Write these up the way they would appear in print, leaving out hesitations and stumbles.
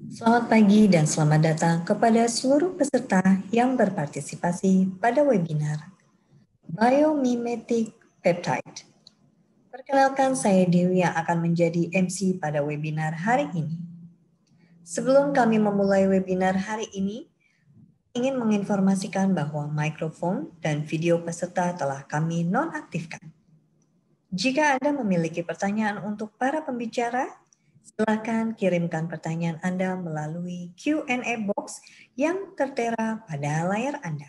Selamat pagi dan selamat datang kepada seluruh peserta yang berpartisipasi pada webinar Biomimetic Peptide. Perkenalkan, saya Dewi yang akan menjadi MC pada webinar hari ini. Sebelum kami memulai webinar hari ini, ingin menginformasikan bahwa mikrofon dan video peserta telah kami nonaktifkan. Jika Anda memiliki pertanyaan untuk para pembicara, silakan kirimkan pertanyaan Anda melalui Q&A box yang tertera pada layar Anda.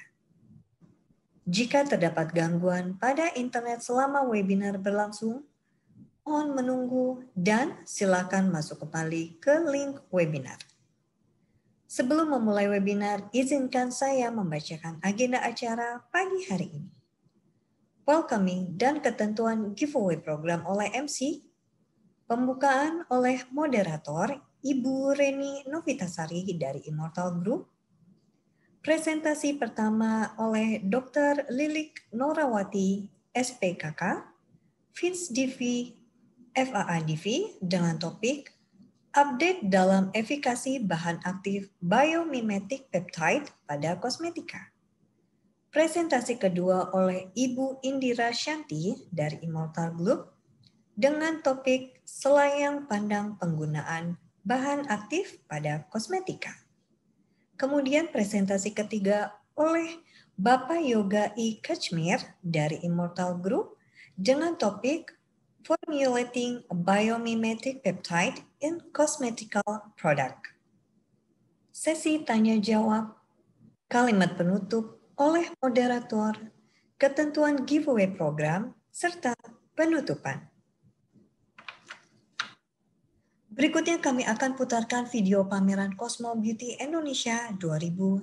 Jika terdapat gangguan pada internet selama webinar berlangsung, mohon menunggu dan silakan masuk kembali ke link webinar. Sebelum memulai webinar, izinkan saya membacakan agenda acara pagi hari ini. Welcoming dan ketentuan giveaway program oleh MC, pembukaan oleh moderator Ibu Reni Novitasari dari Immortal Group, presentasi pertama oleh Dr. Lilik Norawati, SPKK, Fins Divi, FAA Divi dengan topik update dalam efikasi bahan aktif biomimetic peptide pada kosmetika. Presentasi kedua oleh Ibu Indira Shanti dari Immortal Group dengan topik selayang pandang penggunaan bahan aktif pada kosmetika. Kemudian presentasi ketiga oleh Bapak Yoga I. Kachmir dari Immortal Group dengan topik Formulating a Biomimetic Peptide in Cosmetical Product. Sesi tanya jawab, kalimat penutup oleh moderator, ketentuan giveaway program, serta penutupan. Berikutnya kami akan putarkan video pameran Cosmo Beauty Indonesia 2019.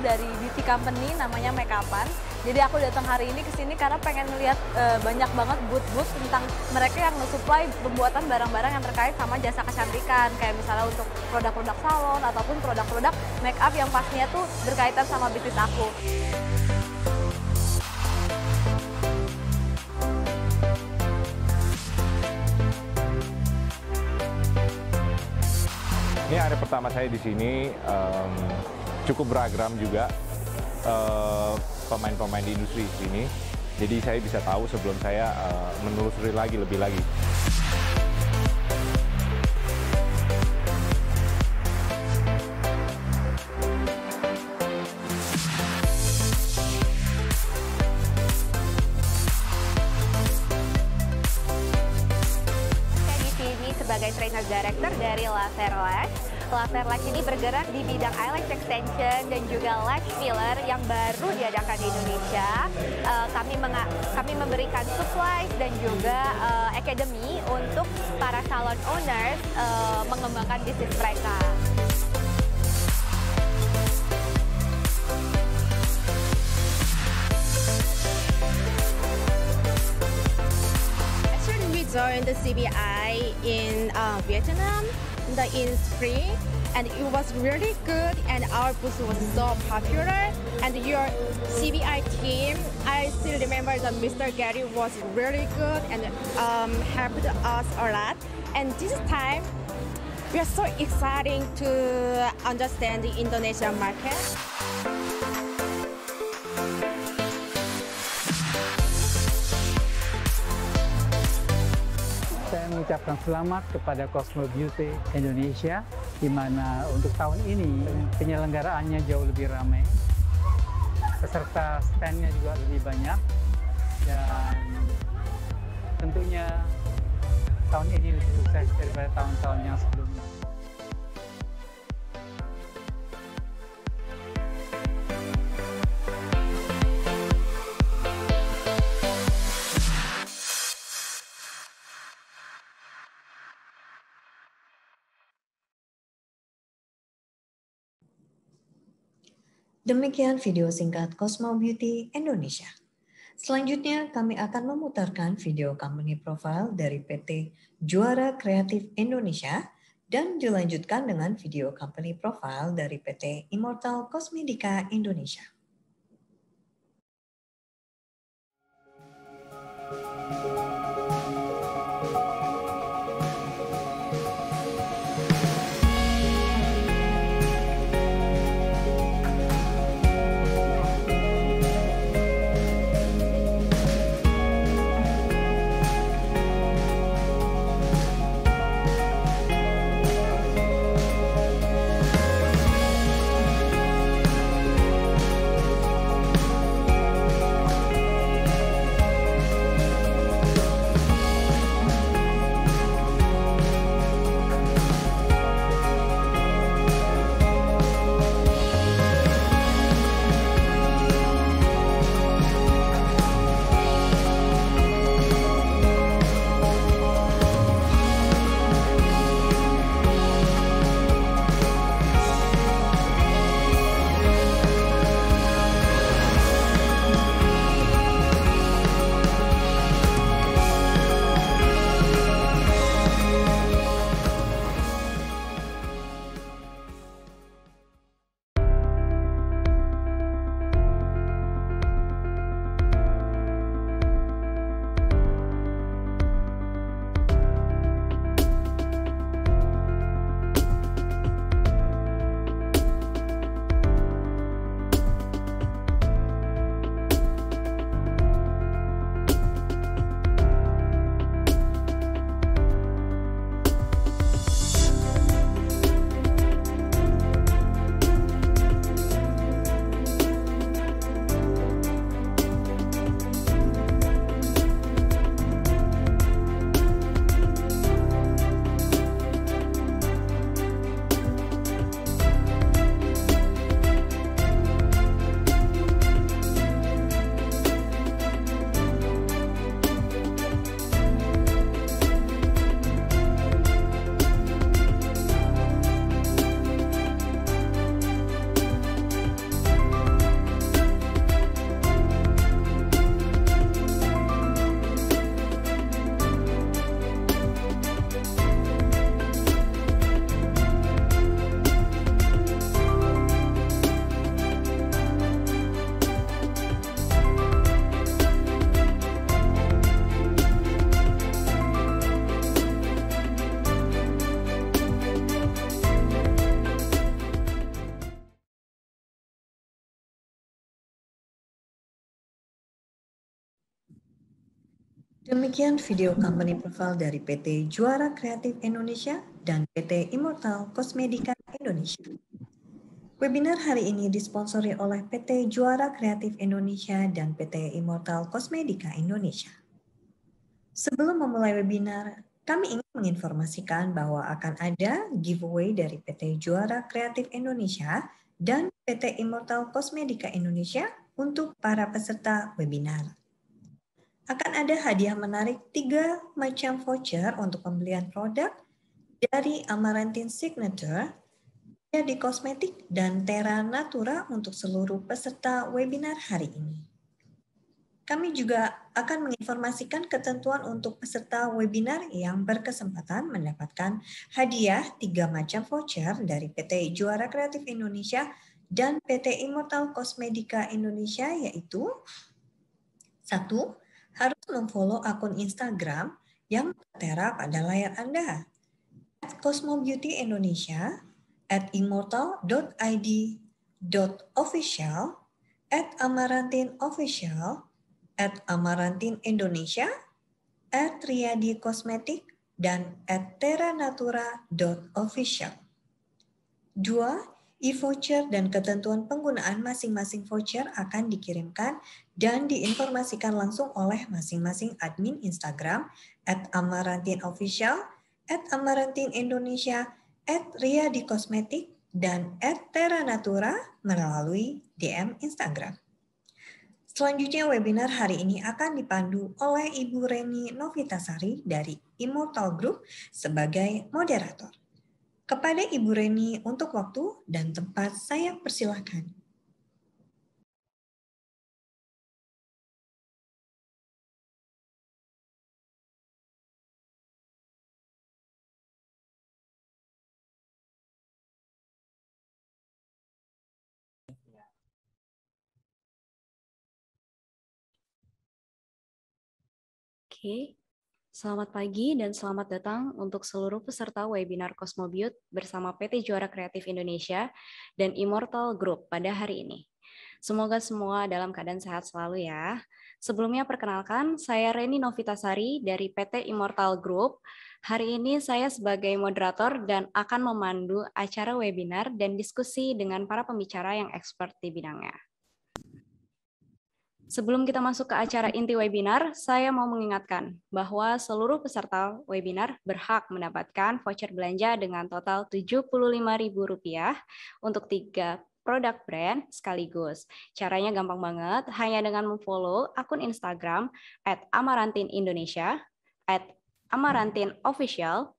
Dari beauty company namanya Makeupan. Jadi aku datang hari ini ke sini karena pengen ngeliat banyak banget booth-booth tentang mereka yang nge-supply pembuatan barang-barang yang terkait sama jasa kecantikan, kayak misalnya untuk produk-produk salon ataupun produk-produk make up yang pastinya tuh berkaitan sama bisnis aku. Ini hari pertama saya di sini. Cukup beragam juga pemain-pemain di industri ini. Jadi saya bisa tahu sebelum saya menelusuri lebih lagi. Saya di sini sebagai trainer director dari Laser Lash. Laser Lash ini bergerak di bidang eyelash extension dan juga lash filler yang baru diadakan di Indonesia. Kami memberikan supplies dan juga academy untuk para salon owners mengembangkan bisnis mereka. Actually, we joined the CBI in Vietnam in spring, and it was really good, and our booth was so popular. And your CBI team, I still remember that Mr. Gary was really good and helped us a lot. And this time, we are so exciting to understand the Indonesian market. Saya mengucapkan selamat kepada Cosmo Beauty Indonesia, di mana untuk tahun ini penyelenggaraannya jauh lebih ramai, peserta stand-nya juga lebih banyak, dan tentunya tahun ini lebih sukses daripada tahun-tahun yang sebelumnya. Demikian video singkat Cosmo Beauty Indonesia. Selanjutnya kami akan memutarkan video company profile dari PT Juara Kreatif Indonesia dan dilanjutkan dengan video company profile dari PT Immortal Cosmetica Indonesia. Demikian video company profile dari PT Juara Kreatif Indonesia dan PT Immortal Cosmetica Indonesia. Webinar hari ini disponsori oleh PT Juara Kreatif Indonesia dan PT Immortal Cosmetica Indonesia. Sebelum memulai webinar, kami ingin menginformasikan bahwa akan ada giveaway dari PT Juara Kreatif Indonesia dan PT Immortal Cosmetica Indonesia untuk para peserta webinar. Akan ada hadiah menarik 3 macam voucher untuk pembelian produk dari Amaranthine Signature, di Kosmetik, dan Terra Natura untuk seluruh peserta webinar hari ini. Kami juga akan menginformasikan ketentuan untuk peserta webinar yang berkesempatan mendapatkan hadiah 3 macam voucher dari PT Juara Kreatif Indonesia dan PT Immortal Cosmetica Indonesia, yaitu 1. Harus memfollow akun Instagram yang tertera pada layar Anda, @cosmobeautyindonesia, @immortal.id.official, @amarantineofficial, @amarantineindonesia, @riyadikosmetik, dan @terranatura.official. 2. E-voucher dan ketentuan penggunaan masing-masing voucher akan dikirimkan dan diinformasikan langsung oleh masing-masing admin Instagram @amarantineofficial, @amarantineindonesia, @riyadikosmetik, dan @terranatura melalui DM Instagram. Selanjutnya webinar hari ini akan dipandu oleh Ibu Reni Novitasari dari Immortal Group sebagai moderator. Kepada Ibu Reni untuk waktu dan tempat saya persilahkan. Oke, selamat pagi dan selamat datang untuk seluruh peserta webinar Cosmobuild bersama PT Juara Kreatif Indonesia dan Immortal Group pada hari ini. Semoga semua dalam keadaan sehat selalu ya. Sebelumnya perkenalkan, saya Reni Novitasari dari PT Immortal Group. Hari ini saya sebagai moderator dan akan memandu acara webinar dan diskusi dengan para pembicara yang expert di bidangnya. Sebelum kita masuk ke acara inti webinar, saya mau mengingatkan bahwa seluruh peserta webinar berhak mendapatkan voucher belanja dengan total Rp75.000 untuk 3 produk brand sekaligus. Caranya gampang banget, hanya dengan memfollow akun Instagram @amarantinindonesia, @amarantinofficial,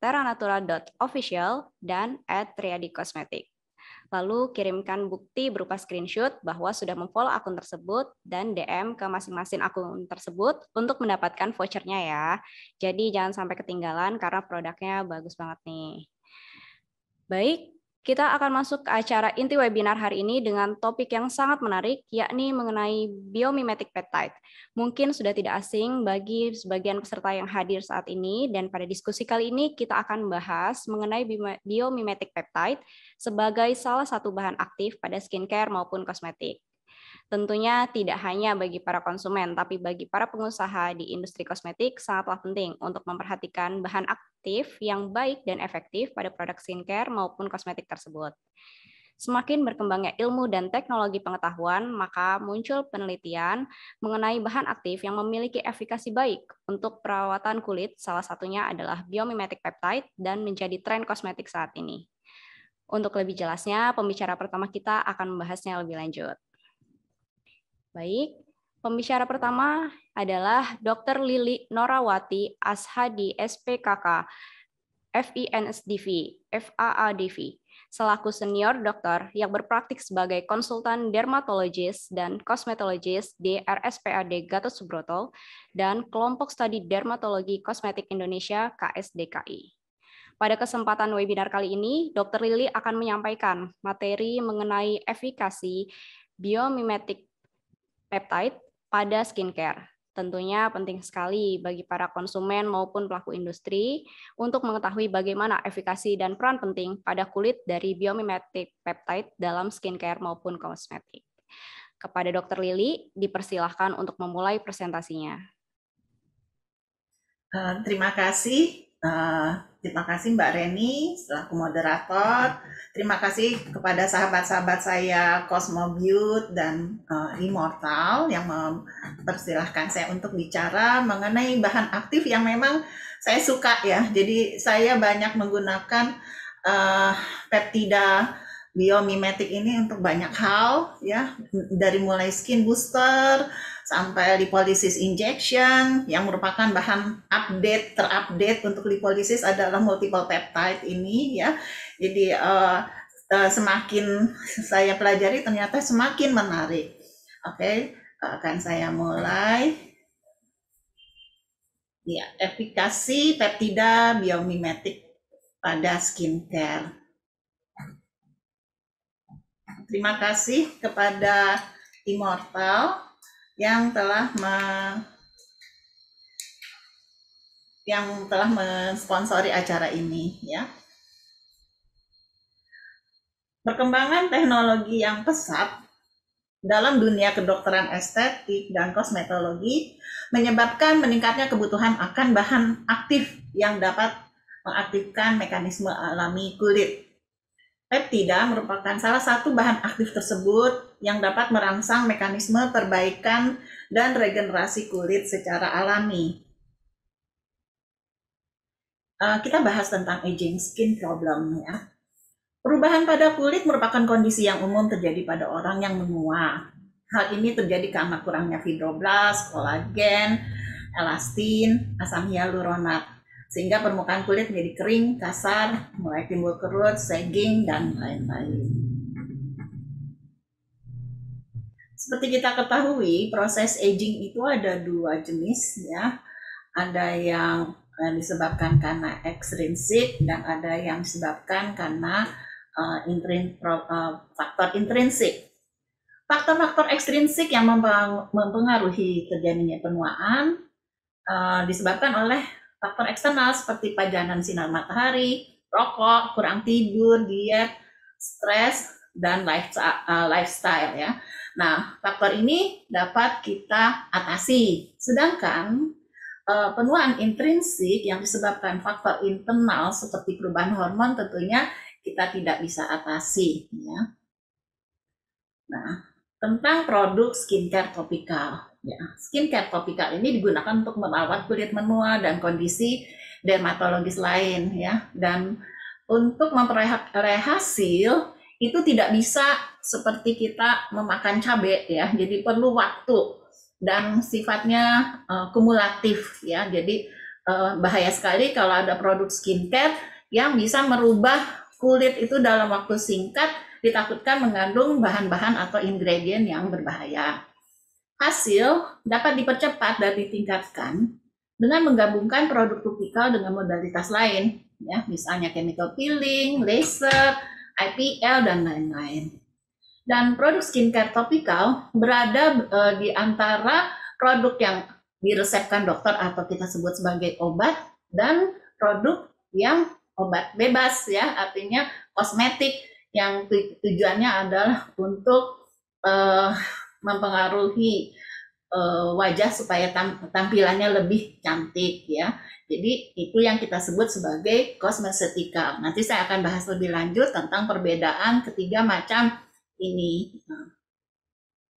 @teranatura.official, dan @triadikosmetik. Lalu kirimkan bukti berupa screenshot bahwa sudah memfollow akun tersebut dan DM ke masing-masing akun tersebut untuk mendapatkan vouchernya ya. Jadi jangan sampai ketinggalan karena produknya bagus banget nih. Baik, kita akan masuk ke acara inti webinar hari ini dengan topik yang sangat menarik, yakni mengenai biomimetic peptide. Mungkin sudah tidak asing bagi sebagian peserta yang hadir saat ini, dan pada diskusi kali ini kita akan membahas mengenai biomimetic peptide sebagai salah satu bahan aktif pada skincare maupun kosmetik. Tentunya tidak hanya bagi para konsumen, tapi bagi para pengusaha di industri kosmetik sangatlah penting untuk memperhatikan bahan aktif yang baik dan efektif pada produk skincare maupun kosmetik tersebut. Semakin berkembangnya ilmu dan teknologi pengetahuan, maka muncul penelitian mengenai bahan aktif yang memiliki efikasi baik untuk perawatan kulit, salah satunya adalah biomimetic peptide dan menjadi tren kosmetik saat ini. Untuk lebih jelasnya, pembicara pertama kita akan membahasnya lebih lanjut. Baik, pembicara pertama adalah Dr. Lili Norawati Ashadi SPKK, FINSDV, FAADV, selaku senior dokter yang berpraktik sebagai konsultan dermatologis dan kosmetologis di RSPAD Gatot Subroto dan kelompok studi dermatologi kosmetik Indonesia KSDKI. Pada kesempatan webinar kali ini, Dr. Lili akan menyampaikan materi mengenai efikasi biomimetic peptide pada skincare. Tentunya penting sekali bagi para konsumen maupun pelaku industri untuk mengetahui bagaimana efikasi dan peran penting pada kulit dari biomimetic peptide dalam skincare maupun kosmetik. Kepada Dr. Lili, dipersilahkan untuk memulai presentasinya. Terima kasih. Terima kasih Mbak Reni selaku moderator. Terima kasih kepada sahabat-sahabat saya Cosmobuild dan Immortal yang mempersilahkan saya untuk bicara mengenai bahan aktif yang memang saya suka ya. Jadi saya banyak menggunakan peptida biomimetic ini untuk banyak hal ya, dari mulai skin booster sampai lipolysis injection yang merupakan bahan terupdate untuk lipolysis adalah multiple peptide ini ya. Jadi semakin saya pelajari ternyata semakin menarik. Oke, akan saya mulai. Ya, efikasi peptida biomimetic pada skincare. Terima kasih kepada Immortal yang telah mensponsori acara ini ya. Perkembangan teknologi yang pesat dalam dunia kedokteran estetik dan kosmetologi menyebabkan meningkatnya kebutuhan akan bahan aktif yang dapat mengaktifkan mekanisme alami kulit. Peptida merupakan salah satu bahan aktif tersebut yang dapat merangsang mekanisme perbaikan dan regenerasi kulit secara alami. Kita bahas tentang aging skin problem ya. Perubahan pada kulit merupakan kondisi yang umum terjadi pada orang yang menua. Hal ini terjadi karena kurangnya fibroblast, kolagen, elastin, asam hyaluronat, sehingga permukaan kulit menjadi kering, kasar, mulai timbul kerut, sagging, dan lain-lain. Seperti kita ketahui, proses aging itu ada dua jenis ya. Ada yang disebabkan karena extrinsic dan ada yang disebabkan karena faktor intrinsik. Faktor-faktor ekstrinsik yang mempengaruhi terjadinya penuaan disebabkan oleh faktor eksternal seperti pajanan sinar matahari, rokok, kurang tidur, diet, stres, dan lifestyle ya. Nah, faktor ini dapat kita atasi. Sedangkan penuaan intrinsik yang disebabkan faktor internal seperti perubahan hormon tentunya kita tidak bisa atasi ya. Nah, tentang produk skincare topikal ya. Skincare topikal ini digunakan untuk merawat kulit menua dan kondisi dermatologis lain ya. Dan untuk memperoleh hasil itu tidak bisa seperti kita memakan cabai ya. Jadi perlu waktu dan sifatnya kumulatif ya. Jadi bahaya sekali kalau ada produk skincare yang bisa merubah kulit itu dalam waktu singkat, ditakutkan mengandung bahan-bahan atau ingredient yang berbahaya. Hasil dapat dipercepat dan ditingkatkan dengan menggabungkan produk topikal dengan modalitas lain, ya, misalnya chemical peeling, laser, IPL, dan lain-lain. Dan produk skincare topikal berada di antara produk yang diresepkan dokter atau kita sebut sebagai obat dan produk yang obat bebas ya, artinya kosmetik yang tujuannya adalah untuk mempengaruhi wajah supaya tampilannya lebih cantik ya. Jadi itu yang kita sebut sebagai kosmetika. Nanti saya akan bahas lebih lanjut tentang perbedaan ketiga macam ini.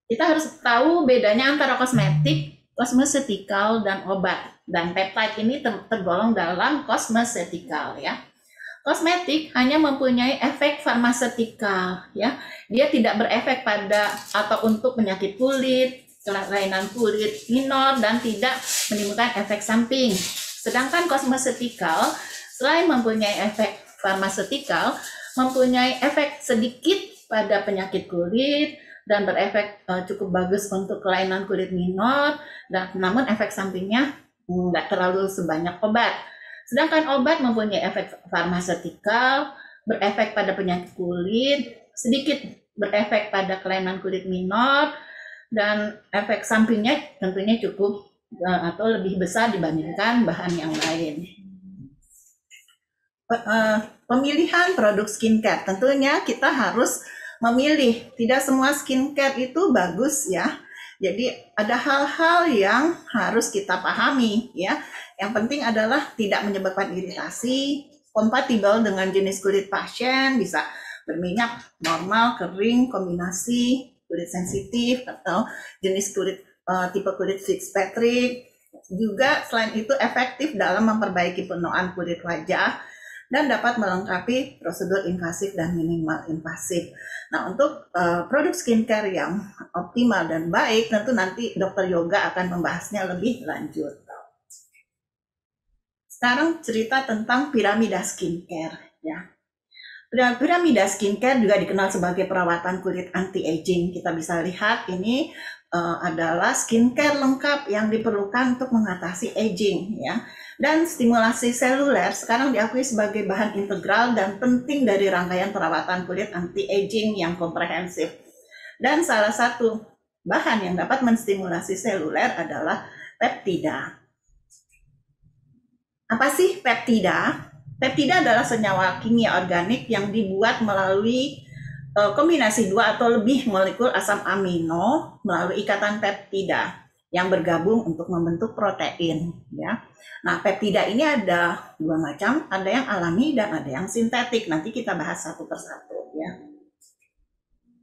Kita harus tahu bedanya antara kosmetik, kosmetikal, dan obat. Dan peptide ini tergolong dalam kosmetikal ya. Kosmetik hanya mempunyai efek farmasetikal ya. Dia tidak berefek pada atau untuk penyakit kulit, kelainan kulit minor, dan tidak menimbulkan efek samping. Sedangkan kosmetikal selain mempunyai efek farmasetikal, mempunyai efek sedikit pada penyakit kulit dan berefek cukup bagus untuk kelainan kulit minor, dan namun efek sampingnya nggak terlalu sebanyak obat. Sedangkan obat mempunyai efek farmasetikal, berefek pada penyakit kulit, sedikit berefek pada kelainan kulit minor, dan efek sampingnya tentunya cukup atau lebih besar dibandingkan bahan yang lain. Pemilihan produk skincare, tentunya kita harus memilih. Tidak semua skincare itu bagus ya. Jadi ada hal-hal yang harus kita pahami ya. Yang penting adalah tidak menyebabkan iritasi, kompatibel dengan jenis kulit pasien, bisa berminyak, normal, kering, kombinasi, kulit sensitif, atau jenis kulit tipe kulit Fitzpatrick. Juga selain itu efektif dalam memperbaiki penuaan kulit wajah dan dapat melengkapi prosedur invasif dan minimal invasif. Nah, untuk produk skincare yang optimal dan baik, tentu nanti Dr. Yoga akan membahasnya lebih lanjut. Sekarang cerita tentang piramida skincare ya. Piramida skincare juga dikenal sebagai perawatan kulit anti-aging. Kita bisa lihat ini adalah skincare lengkap yang diperlukan untuk mengatasi aging ya. Dan stimulasi seluler sekarang diakui sebagai bahan integral dan penting dari rangkaian perawatan kulit anti-aging yang komprehensif. Dan salah satu bahan yang dapat menstimulasi seluler adalah peptida. Apa sih peptida? Peptida adalah senyawa kimia organik yang dibuat melalui kombinasi 2 atau lebih molekul asam amino melalui ikatan peptida yang bergabung untuk membentuk protein ya. Nah, peptida ini ada 2 macam, ada yang alami dan ada yang sintetik. Nanti kita bahas satu persatu ya.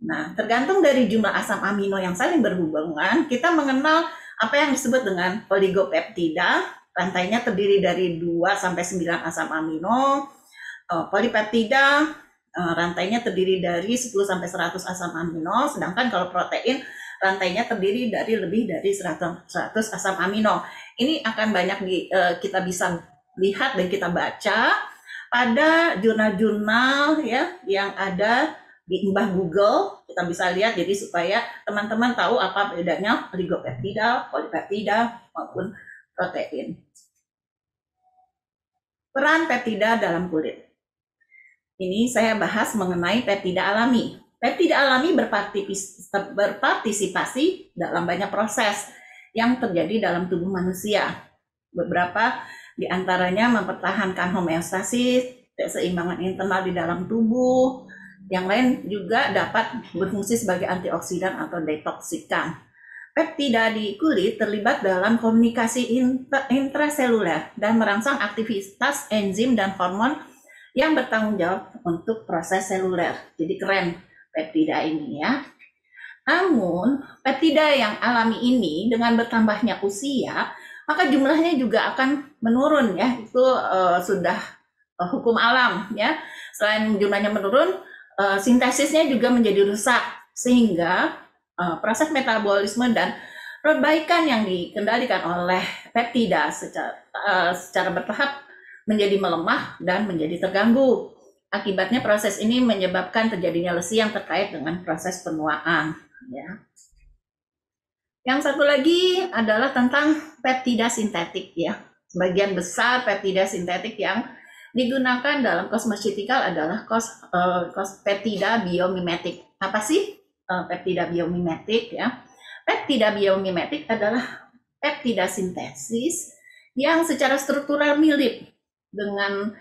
Nah, tergantung dari jumlah asam amino yang saling berhubungan, kita mengenal apa yang disebut dengan oligopeptida. Rantainya terdiri dari 2 sampai 9 asam amino. Polipeptida rantainya terdiri dari 10 sampai 100 asam amino, sedangkan kalau protein rantainya terdiri dari lebih dari 100 asam amino. Ini akan banyak kita bisa lihat dan kita baca pada jurnal-jurnal ya yang ada di mbah Google. Kita bisa lihat jadi supaya teman-teman tahu apa bedanya oligopeptida, polipeptida maupun protein. Peran peptida dalam kulit. Ini saya bahas mengenai peptida alami. Peptida alami berpartisipasi dalam banyak proses yang terjadi dalam tubuh manusia. Beberapa di antaranya mempertahankan homeostasis, keseimbangan internal di dalam tubuh. Yang lain juga dapat berfungsi sebagai antioksidan atau detoksikan. Peptida di kulit terlibat dalam komunikasi intraseluler dan merangsang aktivitas enzim dan hormon yang bertanggung jawab untuk proses seluler. Jadi keren peptida ini ya. Namun, peptida yang alami ini dengan bertambahnya usia, maka jumlahnya juga akan menurun ya. Itu sudah hukum alam ya. Selain jumlahnya menurun, sintesisnya juga menjadi rusak sehingga proses metabolisme dan perbaikan yang dikendalikan oleh peptida secara bertahap menjadi melemah dan menjadi terganggu. Akibatnya proses ini menyebabkan terjadinya lesi yang terkait dengan proses penuaan. Ya. Yang satu lagi adalah tentang peptida sintetik ya. Sebagian besar peptida sintetik yang digunakan dalam kosmeseutikal adalah peptida biomimetik. Apa sih peptida biomimetik ya? Peptida biomimetik adalah peptida sintesis yang secara struktural mirip dengan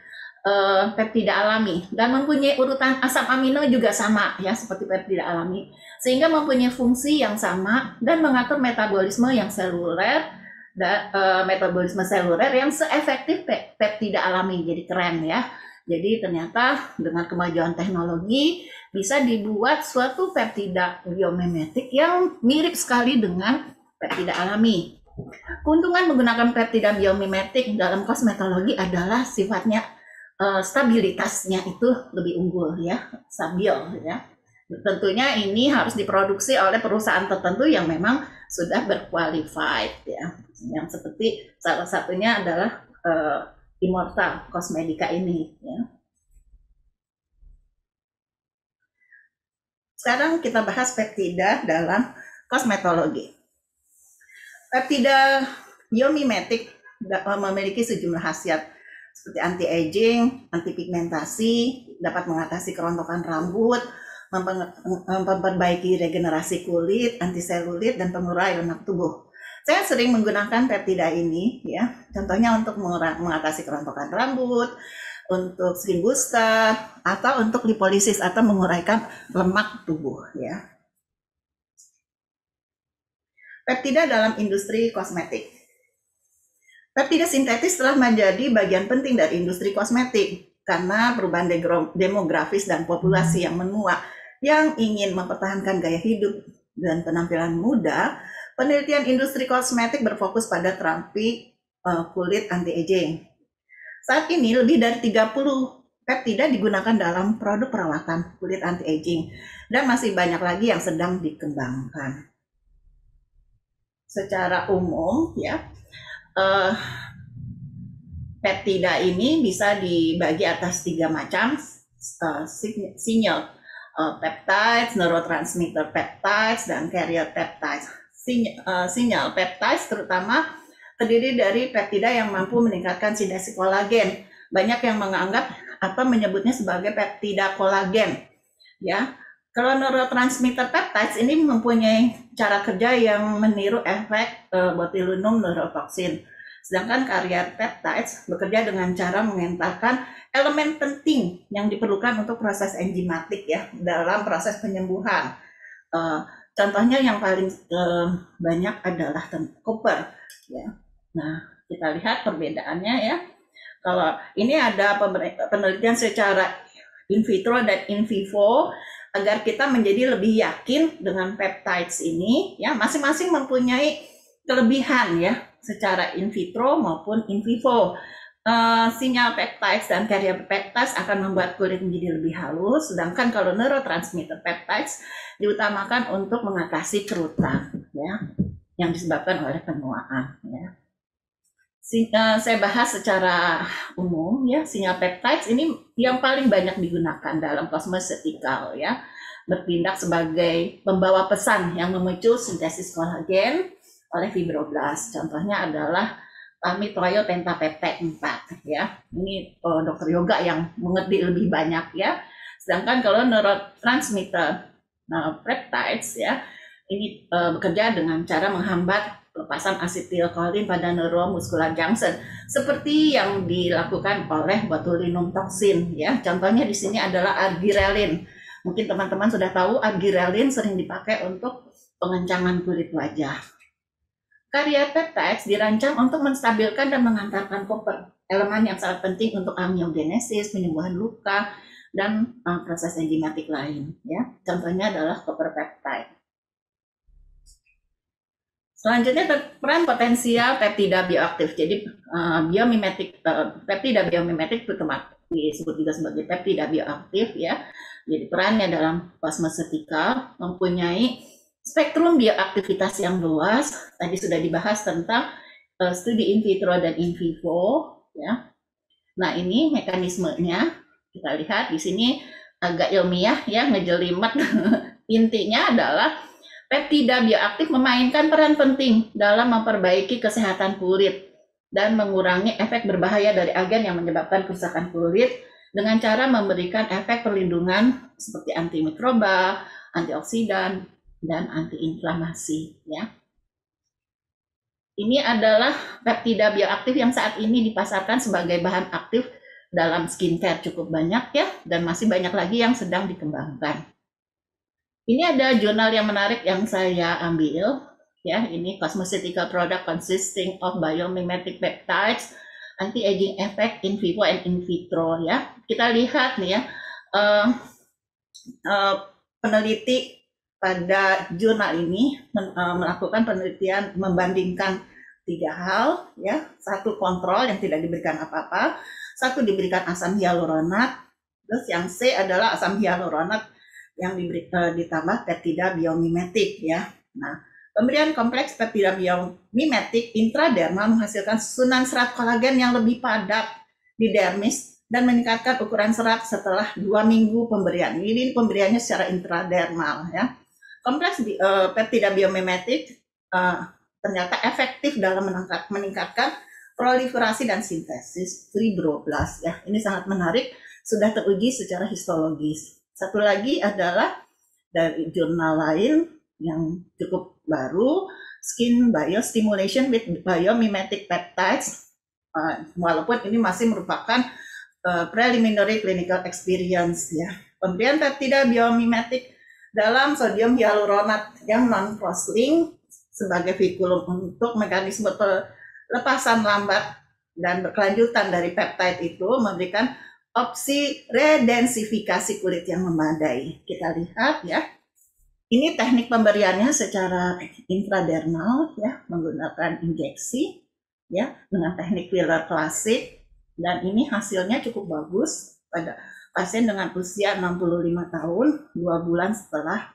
peptida alami dan mempunyai urutan asam amino juga sama ya seperti peptida alami, sehingga mempunyai fungsi yang sama dan mengatur metabolisme yang seluler dan metabolisme seluler yang seefektif peptida alami. Jadi keren ya. Jadi ternyata dengan kemajuan teknologi bisa dibuat suatu peptida biomimetik yang mirip sekali dengan peptida alami. Keuntungan menggunakan peptida biomimetik dalam kosmetologi adalah sifatnya stabilitasnya itu lebih unggul ya, stabil ya. Tentunya ini harus diproduksi oleh perusahaan tertentu yang memang sudah berqualified ya. Yang seperti salah satunya adalah Immortal Cosmedica ini ya. Sekarang kita bahas peptida dalam kosmetologi. Peptida biomimetik memiliki sejumlah khasiat seperti anti-aging, anti-pigmentasi, dapat mengatasi kerontokan rambut, memperbaiki regenerasi kulit, anti-selulit, dan pengurai lemak tubuh. Saya sering menggunakan peptida ini ya, contohnya untuk mengatasi kerontokan rambut, untuk skin booster, atau untuk lipolisis atau menguraikan lemak tubuh ya. Peptida dalam industri kosmetik. Peptida sintetis telah menjadi bagian penting dari industri kosmetik karena perubahan demografis dan populasi yang menua yang ingin mempertahankan gaya hidup dan penampilan muda. Penelitian industri kosmetik berfokus pada terapi kulit anti-aging. Saat ini lebih dari 30 peptida digunakan dalam produk perawatan kulit anti-aging dan masih banyak lagi yang sedang dikembangkan. Secara umum ya, peptida ini bisa dibagi atas 3 macam sinyal peptides, neurotransmitter peptides, dan carrier peptides. Sinyal peptides terutama terdiri dari peptida yang mampu meningkatkan sintesis kolagen. Banyak yang menganggap atau menyebutnya sebagai peptida kolagen. Ya, kalau neurotransmitter peptides ini mempunyai cara kerja yang meniru efek botulinum neurotoxin. Sedangkan carrier peptides bekerja dengan cara mengentarkan elemen penting yang diperlukan untuk proses enzimatik ya dalam proses penyembuhan. Contohnya yang paling banyak adalah copper ya. Nah, kita lihat perbedaannya ya. Kalau ini ada penelitian secara in vitro dan in vivo agar kita menjadi lebih yakin dengan peptides ini ya, masing-masing mempunyai kelebihan ya secara in vitro maupun in vivo. Sinyal peptides dan carrier peptides akan membuat kulit menjadi lebih halus, sedangkan kalau neurotransmitter peptides diutamakan untuk mengatasi kerutan ya yang disebabkan oleh penuaan ya. Saya bahas secara umum ya, sinyal peptides ini yang paling banyak digunakan dalam kosmeseutikal ya, bertindak sebagai pembawa pesan yang memicu sintesis kolagen oleh fibroblast. Contohnya adalah amitriptyl pentapeptide 4 ya. Ini dokter yoga yang mengerti lebih banyak ya. Sedangkan kalau neurotransmitter peptides ya, ini bekerja dengan cara menghambat pelepasan asetilkolin pada neuromuscular junction seperti yang dilakukan oleh botulinum toksin ya. Contohnya di sini adalah argyrellin. Mungkin teman-teman sudah tahu argyrellin sering dipakai untuk pengencangan kulit wajah. Carrier peptides dirancang untuk menstabilkan dan mengantarkan koper, elemen yang sangat penting untuk angiogenesis, penyembuhan luka, dan proses enzimatik lain ya. Contohnya adalah copper peptide. Selanjutnya peran potensial peptida bioaktif. Jadi peptida biomimetik itu disebut juga sebagai peptida bioaktif ya. Jadi perannya dalam kosmetika mempunyai spektrum bioaktivitas yang luas. Tadi sudah dibahas tentang studi in vitro dan in vivo ya. Nah, ini mekanismenya kita lihat di sini agak ilmiah ya, ngejelimet. Intinya adalah peptida bioaktif memainkan peran penting dalam memperbaiki kesehatan kulit dan mengurangi efek berbahaya dari agen yang menyebabkan kerusakan kulit dengan cara memberikan efek perlindungan seperti antimikroba, antioksidan, dan antiinflamasi ya. Ini adalah peptida bioaktif yang saat ini dipasarkan sebagai bahan aktif dalam skincare cukup banyak ya, dan masih banyak lagi yang sedang dikembangkan. Ini ada jurnal yang menarik yang saya ambil ya, ini cosmeceutical product consisting of biomimetic peptides, anti-aging effect in vivo and in vitro ya. Kita lihat nih ya, peneliti pada jurnal ini melakukan penelitian membandingkan 3 hal ya. 1 kontrol yang tidak diberikan apa-apa, 1 diberikan asam hyaluronat, terus yang C adalah asam hyaluronat yang ditambah peptida biomimetik ya. Nah, pemberian kompleks peptida biomimetik intradermal menghasilkan susunan serat kolagen yang lebih padat di dermis dan meningkatkan ukuran serat setelah 2 minggu pemberian. Ini pemberiannya secara intradermal ya. Kompleks peptida biomimetik ternyata efektif dalam meningkatkan proliferasi dan sintesis fibroblast ya. Ini sangat menarik, sudah teruji secara histologis. Satu lagi adalah dari jurnal lain yang cukup baru, Skin Biostimulation with Biomimetic Peptides. Walaupun ini masih merupakan preliminary clinical experience ya. Pemberian peptida biomimetik dalam sodium hyaluronat yang non-cross-link sebagai vehikulum untuk mekanisme pelepasan lambat dan berkelanjutan dari peptide itu memberikan opsi redensifikasi kulit yang memadai. Kita lihat ya. Ini teknik pemberiannya secara intradermal ya, menggunakan injeksi ya, dengan teknik filler klasik, dan ini hasilnya cukup bagus pada pasien dengan usia 65 tahun 2 bulan setelah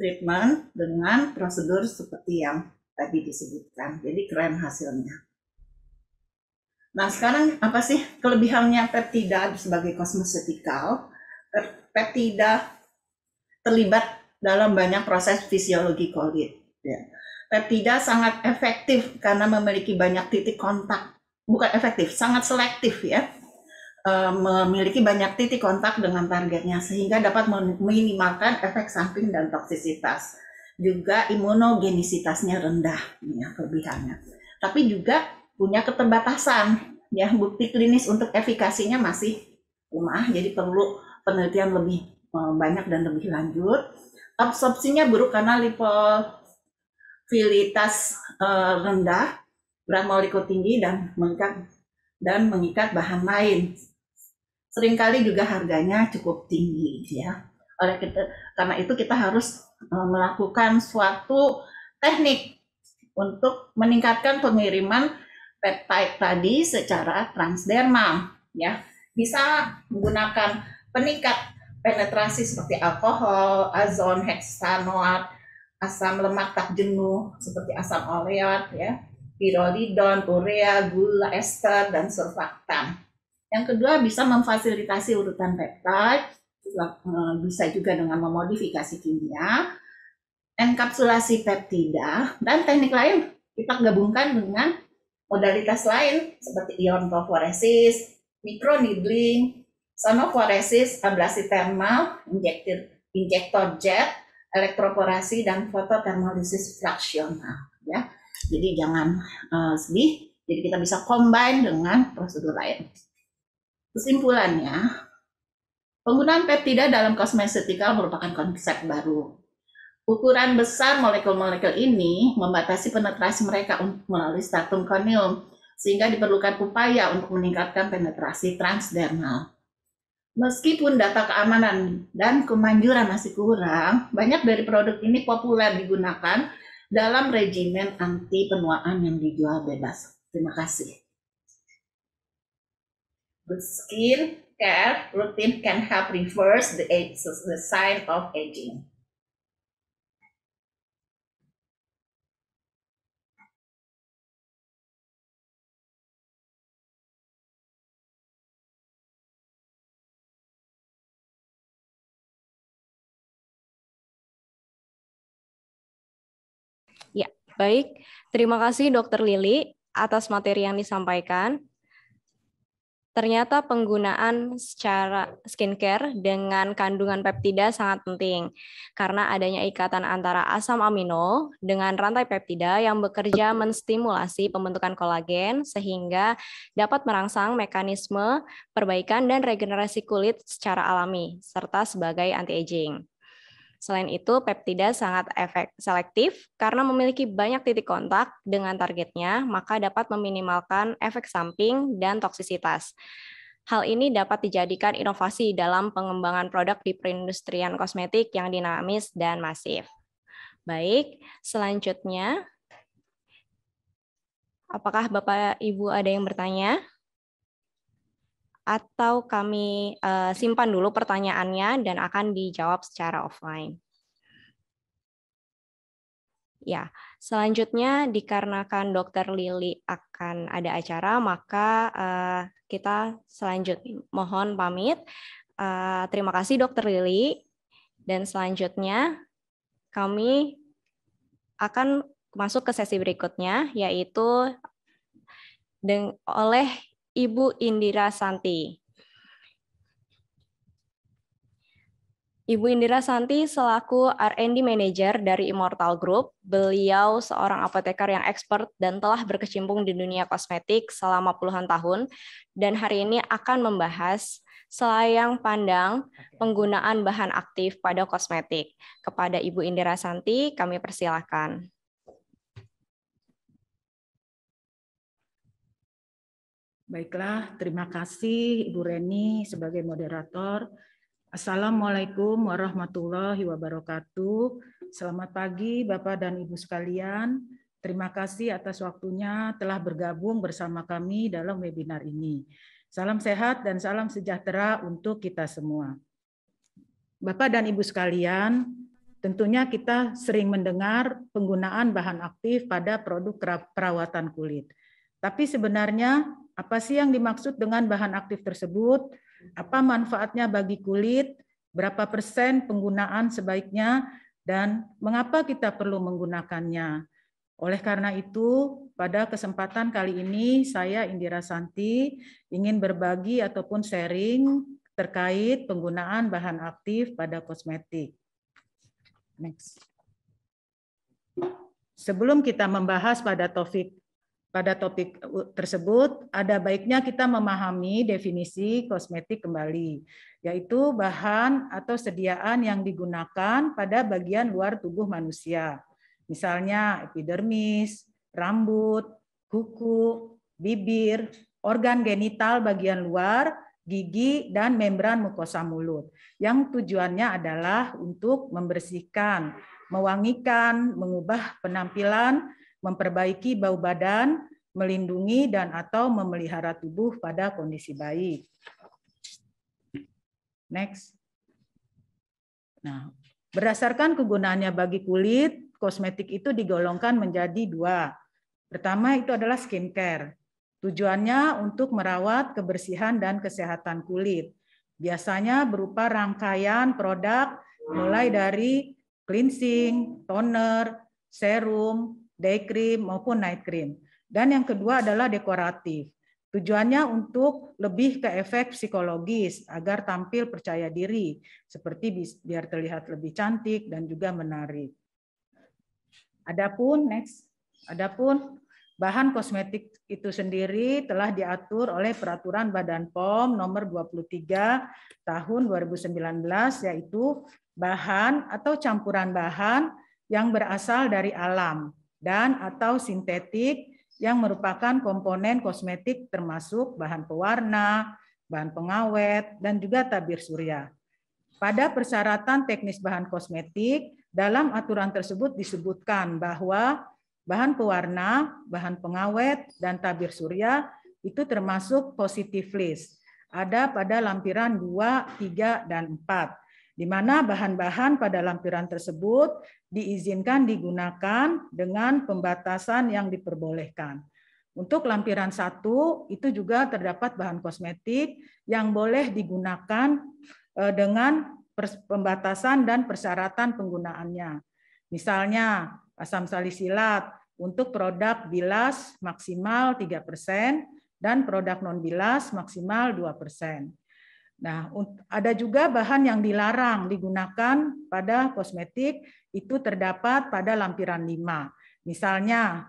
treatment dengan prosedur seperti yang tadi disebutkan. Jadi keren hasilnya. Nah, sekarang apa sih kelebihannya peptida sebagai kosmeceutical? Peptida terlibat dalam banyak proses fisiologi kulit. Ya. Peptida sangat efektif karena memiliki banyak titik kontak. Bukan efektif, sangat selektif ya. Memiliki banyak titik kontak dengan targetnya sehingga dapat meminimalkan efek samping dan toksisitas. Juga imunogenisitasnya rendah, ya, kelebihannya. Tapi juga punya keterbatasan, ya, bukti klinis untuk efikasinya masih lemah, jadi perlu penelitian lebih banyak dan lebih lanjut. Absorpsinya buruk karena lipofilitas rendah, berat molekul tinggi dan mengikat bahan lain. Seringkali juga harganya cukup tinggi ya. Karena itu kita harus melakukan suatu teknik untuk meningkatkan pengiriman peptide tadi secara transdermal ya. Bisa menggunakan peningkat penetrasi seperti alkohol, azon, heksanoat, asam lemak tak jenuh seperti asam oleat ya, pirolidon, urea, gula, ester, dan surfaktan. Yang kedua, bisa memfasilitasi urutan peptide, bisa juga dengan memodifikasi kimia, enkapsulasi peptida, dan teknik lain kita gabungkan dengan modalitas lain seperti ionoforesis, microneedling, sonoforesis, ablasi thermal, injektor jet, elektroporasi, dan fototermolisis fraksional. Ya. Jadi jangan sedih, jadi kita bisa combine dengan prosedur lain. Kesimpulannya, penggunaan peptida dalam kosmetika merupakan konsep baru. Ukuran besar molekul-molekul ini membatasi penetrasi mereka melalui stratum corneum, sehingga diperlukan upaya untuk meningkatkan penetrasi transdermal. Meskipun data keamanan dan kemanjuran masih kurang, banyak dari produk ini populer digunakan dalam regimen anti penuaan yang dijual bebas. Terima kasih. Good skin care routine can help reverse the sign of aging. Ya, baik. Terima kasih Dr. Lili atas materi yang disampaikan. Ternyata penggunaan secara skincare dengan kandungan peptida sangat penting karena adanya ikatan antara asam amino dengan rantai peptida yang bekerja menstimulasi pembentukan kolagen sehingga dapat merangsang mekanisme perbaikan dan regenerasi kulit secara alami serta sebagai anti-aging. Selain itu, peptida sangat selektif karena memiliki banyak titik kontak dengan targetnya, maka dapat meminimalkan efek samping dan toksisitas. Hal ini dapat dijadikan inovasi dalam pengembangan produk di perindustrian kosmetik yang dinamis dan masif. Baik, selanjutnya, apakah Bapak Ibu ada yang bertanya? Atau kami simpan dulu pertanyaannya dan akan dijawab secara offline. Ya, selanjutnya dikarenakan Dr. Lili akan ada acara, maka kita selanjutnya mohon pamit. Terima kasih Dr. Lili. Dan selanjutnya kami akan masuk ke sesi berikutnya, yaitu oleh Ibu Indira Santi. Ibu Indira Santi selaku R&D Manager dari Immortal Group, beliau seorang apoteker yang expert dan telah berkecimpung di dunia kosmetik selama puluhan tahun, dan hari ini akan membahas selayang pandang penggunaan bahan aktif pada kosmetik. Kepada Ibu Indira Santi, kami persilahkan. Baiklah, terima kasih Ibu Reni sebagai moderator. Assalamualaikum warahmatullahi wabarakatuh. Selamat pagi Bapak dan Ibu sekalian. Terima kasih atas waktunya telah bergabung bersama kami dalam webinar ini. Salam sehat dan salam sejahtera untuk kita semua. Bapak dan Ibu sekalian, tentunya kita sering mendengar penggunaan bahan aktif pada produk perawatan kulit. Tapi sebenarnya apa sih yang dimaksud dengan bahan aktif tersebut? Apa manfaatnya bagi kulit? Berapa persen penggunaan sebaiknya? Dan mengapa kita perlu menggunakannya? Oleh karena itu, pada kesempatan kali ini saya Indira Santi ingin berbagi ataupun sharing terkait penggunaan bahan aktif pada kosmetik. Next. Sebelum kita membahas pada topik tersebut, ada baiknya kita memahami definisi kosmetik kembali, yaitu bahan atau sediaan yang digunakan pada bagian luar tubuh manusia. Misalnya epidermis, rambut, kuku, bibir, organ genital bagian luar, gigi, dan membran mukosa mulut. Yang tujuannya adalah untuk membersihkan, mewangikan, mengubah penampilan, memperbaiki bau badan, melindungi dan atau memelihara tubuh pada kondisi baik. Next. Nah, berdasarkan kegunaannya bagi kulit, kosmetik itu digolongkan menjadi dua. Pertama itu adalah skincare. Tujuannya untuk merawat kebersihan dan kesehatan kulit. Biasanya berupa rangkaian produk mulai dari cleansing, toner, serum, day cream maupun night cream. Dan yang kedua adalah dekoratif. Tujuannya untuk lebih ke efek psikologis agar tampil percaya diri, seperti biar terlihat lebih cantik dan juga menarik. Adapun next. Adapun bahan kosmetik itu sendiri telah diatur oleh Peraturan Badan POM nomor 23 tahun 2019, yaitu bahan atau campuran bahan yang berasal dari alam dan atau sintetik yang merupakan komponen kosmetik termasuk bahan pewarna, bahan pengawet, dan juga tabir surya. Pada persyaratan teknis bahan kosmetik, dalam aturan tersebut disebutkan bahwa bahan pewarna, bahan pengawet, dan tabir surya itu termasuk positive list. Ada pada lampiran 2, 3, dan 4. Di mana bahan-bahan pada lampiran tersebut diizinkan digunakan dengan pembatasan yang diperbolehkan. Untuk lampiran 1 itu juga terdapat bahan kosmetik yang boleh digunakan dengan pembatasan dan persyaratan penggunaannya. Misalnya asam salisilat untuk produk bilas maksimal 3% dan produk non bilas maksimal 2%. Nah, ada juga bahan yang dilarang digunakan pada kosmetik itu terdapat pada lampiran 5. Misalnya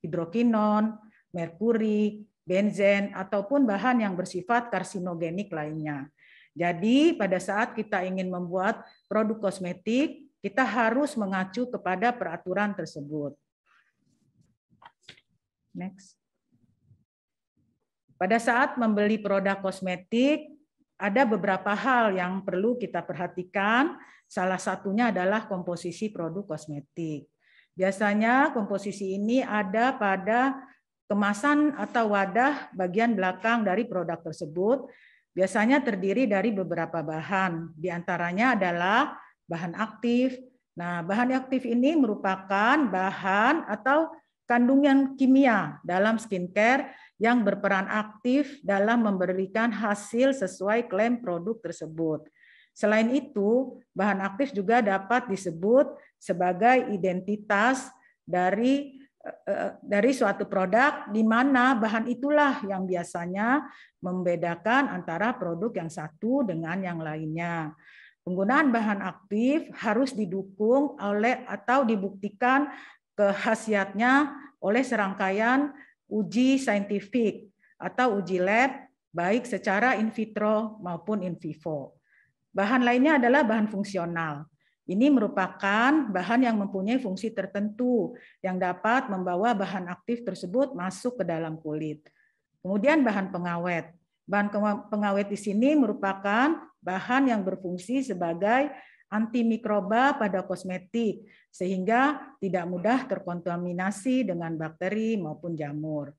hidrokinon, merkuri, benzen, ataupun bahan yang bersifat karsinogenik lainnya. Jadi pada saat kita ingin membuat produk kosmetik, kita harus mengacu kepada peraturan tersebut. Next. Pada saat membeli produk kosmetik, ada beberapa hal yang perlu kita perhatikan. Salah satunya adalah komposisi produk kosmetik. Biasanya komposisi ini ada pada kemasan atau wadah bagian belakang dari produk tersebut. Biasanya terdiri dari beberapa bahan. Di antaranya adalah bahan aktif. Nah, bahan aktif ini merupakan bahan atau kandungan kimia dalam skincare yang berperan aktif dalam memberikan hasil sesuai klaim produk tersebut. Selain itu, bahan aktif juga dapat disebut sebagai identitas dari suatu produk, di mana bahan itulah yang biasanya membedakan antara produk yang satu dengan yang lainnya. Penggunaan bahan aktif harus didukung oleh atau dibuktikan khasiatnya oleh serangkaian uji saintifik atau uji lab, baik secara in vitro maupun in vivo. Bahan lainnya adalah bahan fungsional. Ini merupakan bahan yang mempunyai fungsi tertentu yang dapat membawa bahan aktif tersebut masuk ke dalam kulit. Kemudian bahan pengawet. Bahan pengawet di sini merupakan bahan yang berfungsi sebagai antimikroba pada kosmetik, sehingga tidak mudah terkontaminasi dengan bakteri maupun jamur.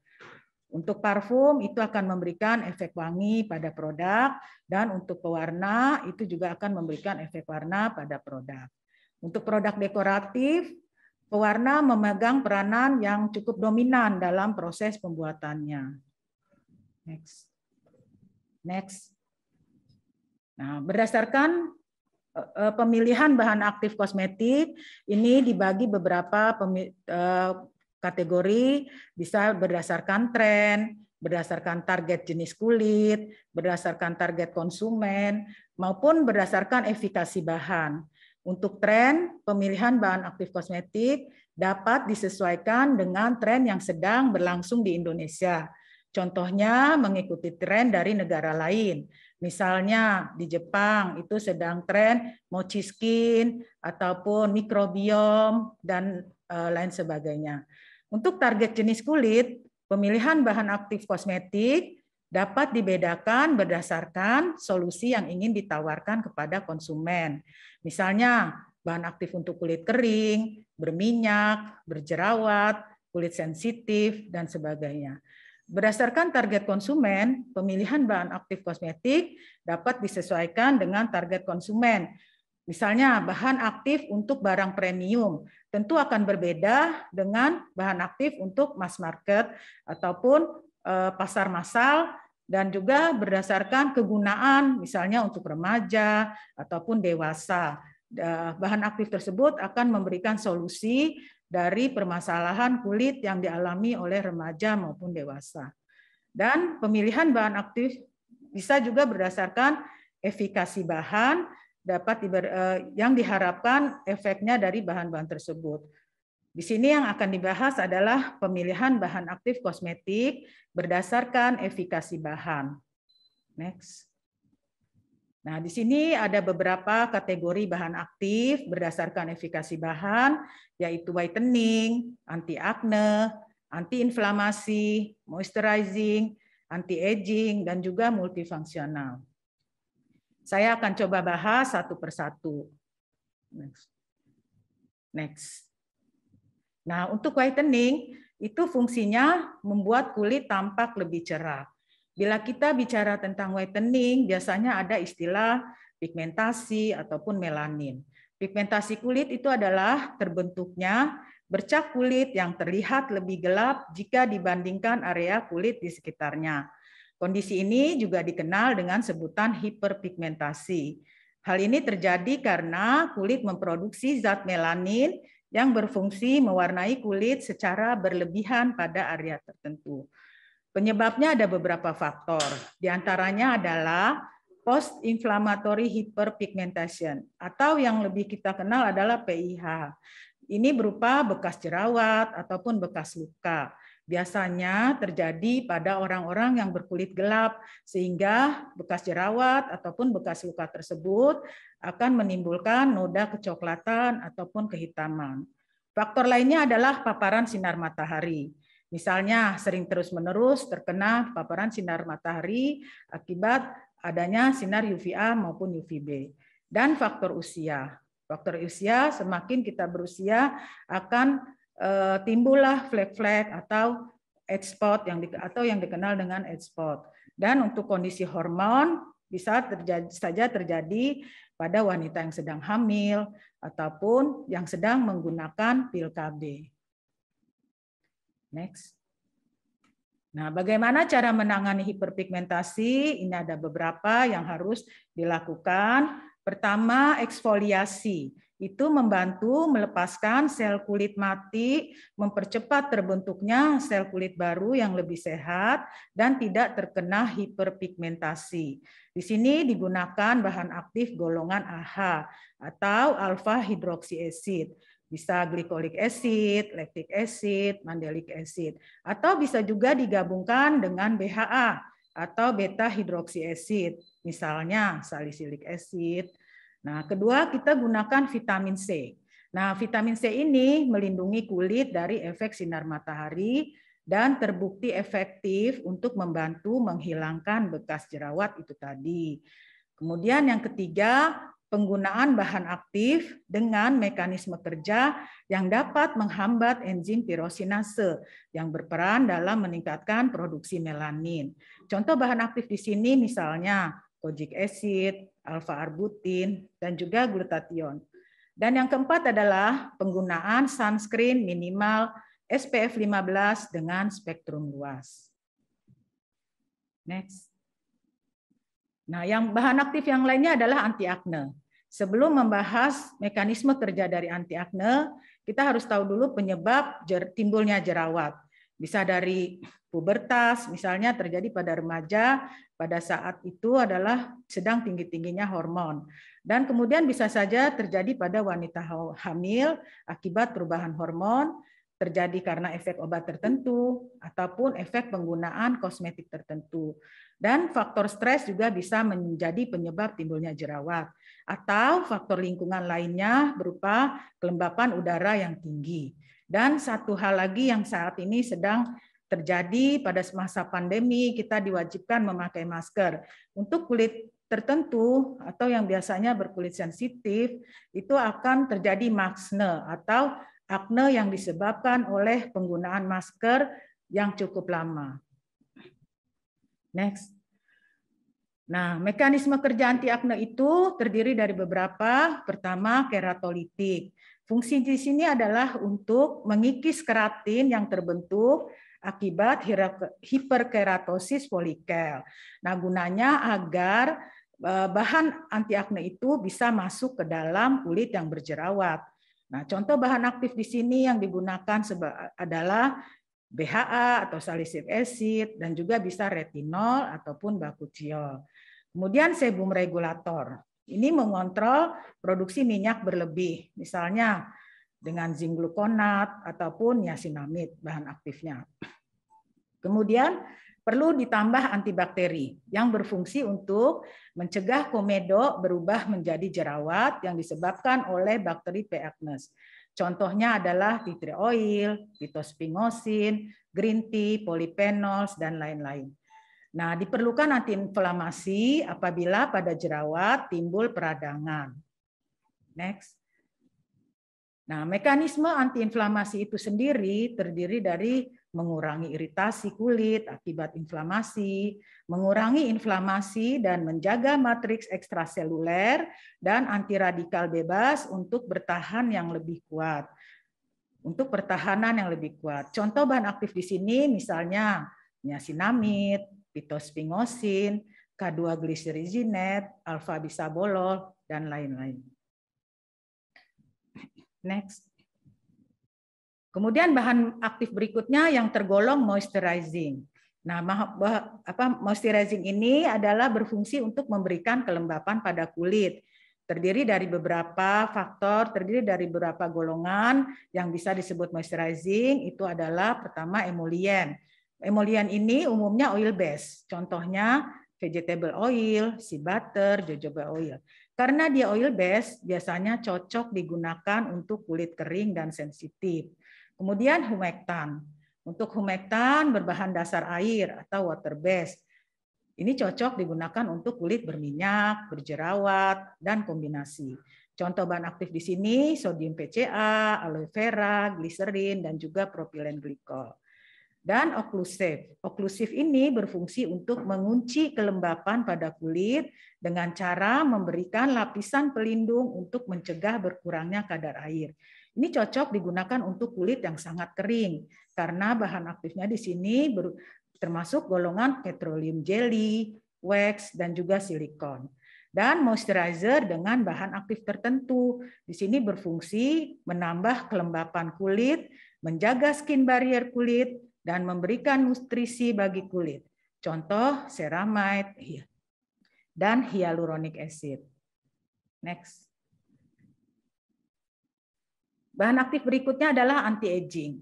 Untuk parfum itu akan memberikan efek wangi pada produk, dan untuk pewarna itu juga akan memberikan efek warna pada produk. Untuk produk dekoratif, pewarna memegang peranan yang cukup dominan dalam proses pembuatannya. Next. Nah, berdasarkan pemilihan bahan aktif kosmetik ini dibagi beberapa kategori, bisa berdasarkan tren, berdasarkan target jenis kulit, berdasarkan target konsumen, maupun berdasarkan efikasi bahan. Untuk tren, pemilihan bahan aktif kosmetik dapat disesuaikan dengan tren yang sedang berlangsung di Indonesia. Contohnya mengikuti tren dari negara lain. Misalnya di Jepang itu sedang tren mochi skin ataupun mikrobiom dan lain sebagainya. Untuk target jenis kulit, pemilihan bahan aktif kosmetik dapat dibedakan berdasarkan solusi yang ingin ditawarkan kepada konsumen. Misalnya bahan aktif untuk kulit kering, berminyak, berjerawat, kulit sensitif, dan sebagainya. Berdasarkan target konsumen, pemilihan bahan aktif kosmetik dapat disesuaikan dengan target konsumen. Misalnya bahan aktif untuk barang premium tentu akan berbeda dengan bahan aktif untuk mass market ataupun pasar massal, dan juga berdasarkan kegunaan misalnya untuk remaja ataupun dewasa. Bahan aktif tersebut akan memberikan solusi dari permasalahan kulit yang dialami oleh remaja maupun dewasa. Dan pemilihan bahan aktif bisa juga berdasarkan efikasi bahan yang diharapkan efeknya dari bahan-bahan tersebut. Di sini yang akan dibahas adalah pemilihan bahan aktif kosmetik berdasarkan efikasi bahan. Next. Nah, di sini ada beberapa kategori bahan aktif berdasarkan efikasi bahan, yaitu whitening, anti-akne, anti-inflamasi, moisturizing, anti-aging, dan juga multifungsional. Saya akan coba bahas satu persatu. Next. Nah, untuk whitening, itu fungsinya membuat kulit tampak lebih cerah. Bila kita bicara tentang whitening, biasanya ada istilah pigmentasi ataupun melanin. Pigmentasi kulit itu adalah terbentuknya bercak kulit yang terlihat lebih gelap jika dibandingkan area kulit di sekitarnya. Kondisi ini juga dikenal dengan sebutan hiperpigmentasi. Hal ini terjadi karena kulit memproduksi zat melanin yang berfungsi mewarnai kulit secara berlebihan pada area tertentu. Penyebabnya ada beberapa faktor, di antaranya adalah post-inflammatory hyperpigmentation, atau yang lebih kita kenal adalah PIH. Ini berupa bekas jerawat ataupun bekas luka. Biasanya terjadi pada orang-orang yang berkulit gelap, sehingga bekas jerawat ataupun bekas luka tersebut akan menimbulkan noda kecoklatan ataupun kehitaman. Faktor lainnya adalah paparan sinar matahari. Misalnya sering terus-menerus terkena paparan sinar matahari akibat adanya sinar UVA maupun UVB. Dan faktor usia. Faktor usia, semakin kita berusia akan timbullah flek-flek atau age spot atau yang dikenal dengan age spot. Dan untuk kondisi hormon bisa saja terjadi pada wanita yang sedang hamil ataupun yang sedang menggunakan pil KB. Next. Nah, bagaimana cara menangani hiperpigmentasi? Ini ada beberapa yang harus dilakukan. Pertama, eksfoliasi. Itu membantu melepaskan sel kulit mati, mempercepat terbentuknya sel kulit baru yang lebih sehat dan tidak terkena hiperpigmentasi. Di sini digunakan bahan aktif golongan AHA atau alpha hydroxy acid. Bisa glycolic acid, lactic acid, mandelic acid, atau bisa juga digabungkan dengan BHA atau beta hydroxy acid, misalnya salicylic acid. Nah, kedua kita gunakan vitamin C. Nah, vitamin C ini melindungi kulit dari efek sinar matahari dan terbukti efektif untuk membantu menghilangkan bekas jerawat itu tadi. Kemudian yang ketiga, penggunaan bahan aktif dengan mekanisme kerja yang dapat menghambat enzim tirosinase yang berperan dalam meningkatkan produksi melanin. Contoh bahan aktif di sini misalnya kojic acid, alpha-arbutin, dan juga glutathione. Dan yang keempat adalah penggunaan sunscreen minimal SPF 15 dengan spektrum luas. Next. Nah, yang bahan aktif yang lainnya adalah anti-akne. Sebelum membahas mekanisme kerja dari anti-akne, kita harus tahu dulu penyebab timbulnya jerawat. Bisa dari pubertas, misalnya terjadi pada remaja, pada saat itu adalah sedang tinggi-tingginya hormon. Dan kemudian bisa saja terjadi pada wanita hamil akibat perubahan hormon, terjadi karena efek obat tertentu, ataupun efek penggunaan kosmetik tertentu. Dan faktor stres juga bisa menjadi penyebab timbulnya jerawat. Atau faktor lingkungan lainnya berupa kelembapan udara yang tinggi. Dan satu hal lagi yang saat ini sedang terjadi pada masa pandemi, kita diwajibkan memakai masker. Untuk kulit tertentu atau yang biasanya berkulit sensitif, itu akan terjadi maksne atau akne yang disebabkan oleh penggunaan masker yang cukup lama. Next. Nah, mekanisme kerja anti-akne itu terdiri dari beberapa. Pertama, keratolitik. Fungsi di sini adalah untuk mengikis keratin yang terbentuk akibat hiperkeratosis folikel. Nah, gunanya agar bahan anti-akne itu bisa masuk ke dalam kulit yang berjerawat. Nah, contoh bahan aktif di sini yang digunakan adalah BHA atau salicylic acid, dan juga bisa retinol ataupun bakuchiol. Kemudian sebum regulator. Ini mengontrol produksi minyak berlebih. Misalnya dengan zinc gluconat ataupun niacinamide bahan aktifnya. Kemudian perlu ditambah antibakteri yang berfungsi untuk mencegah komedo berubah menjadi jerawat yang disebabkan oleh bakteri P. acnes. Contohnya adalah tea tree oil, phytospingosin, green tea, polyphenols, dan lain-lain. Nah, diperlukan antiinflamasi apabila pada jerawat timbul peradangan. Next. Nah, mekanisme antiinflamasi itu sendiri terdiri dari mengurangi iritasi kulit akibat inflamasi, mengurangi inflamasi dan menjaga matriks ekstraseluler dan antiradikal bebas untuk bertahan yang lebih kuat. Untuk pertahanan yang lebih kuat. Contoh bahan aktif di sini misalnya niacinamide, phytospingosin, K2-glycerizinate, alpha-bisabolol, dan lain-lain. Next. Kemudian bahan aktif berikutnya yang tergolong moisturizing. Nah, moisturizing ini adalah berfungsi untuk memberikan kelembapan pada kulit. Terdiri dari beberapa faktor, terdiri dari beberapa golongan yang bisa disebut moisturizing. Itu adalah pertama emollient. Emollient ini umumnya oil base. Contohnya vegetable oil, sea butter, jojoba oil. Karena dia oil base, biasanya cocok digunakan untuk kulit kering dan sensitif. Kemudian humectant. Untuk humectant berbahan dasar air atau water base. Ini cocok digunakan untuk kulit berminyak, berjerawat, dan kombinasi. Contoh bahan aktif di sini sodium PCA, aloe vera, gliserin, dan juga propilen glikol. Dan oklusif. Oklusif ini berfungsi untuk mengunci kelembapan pada kulit dengan cara memberikan lapisan pelindung untuk mencegah berkurangnya kadar air. Ini cocok digunakan untuk kulit yang sangat kering karena bahan aktifnya di sini termasuk golongan petroleum jelly, wax, dan juga silikon. Dan moisturizer dengan bahan aktif tertentu. Di sini berfungsi menambah kelembapan kulit, menjaga skin barrier kulit, dan memberikan nutrisi bagi kulit. Contoh ceramide dan hyaluronic acid. Next. Bahan aktif berikutnya adalah anti-aging.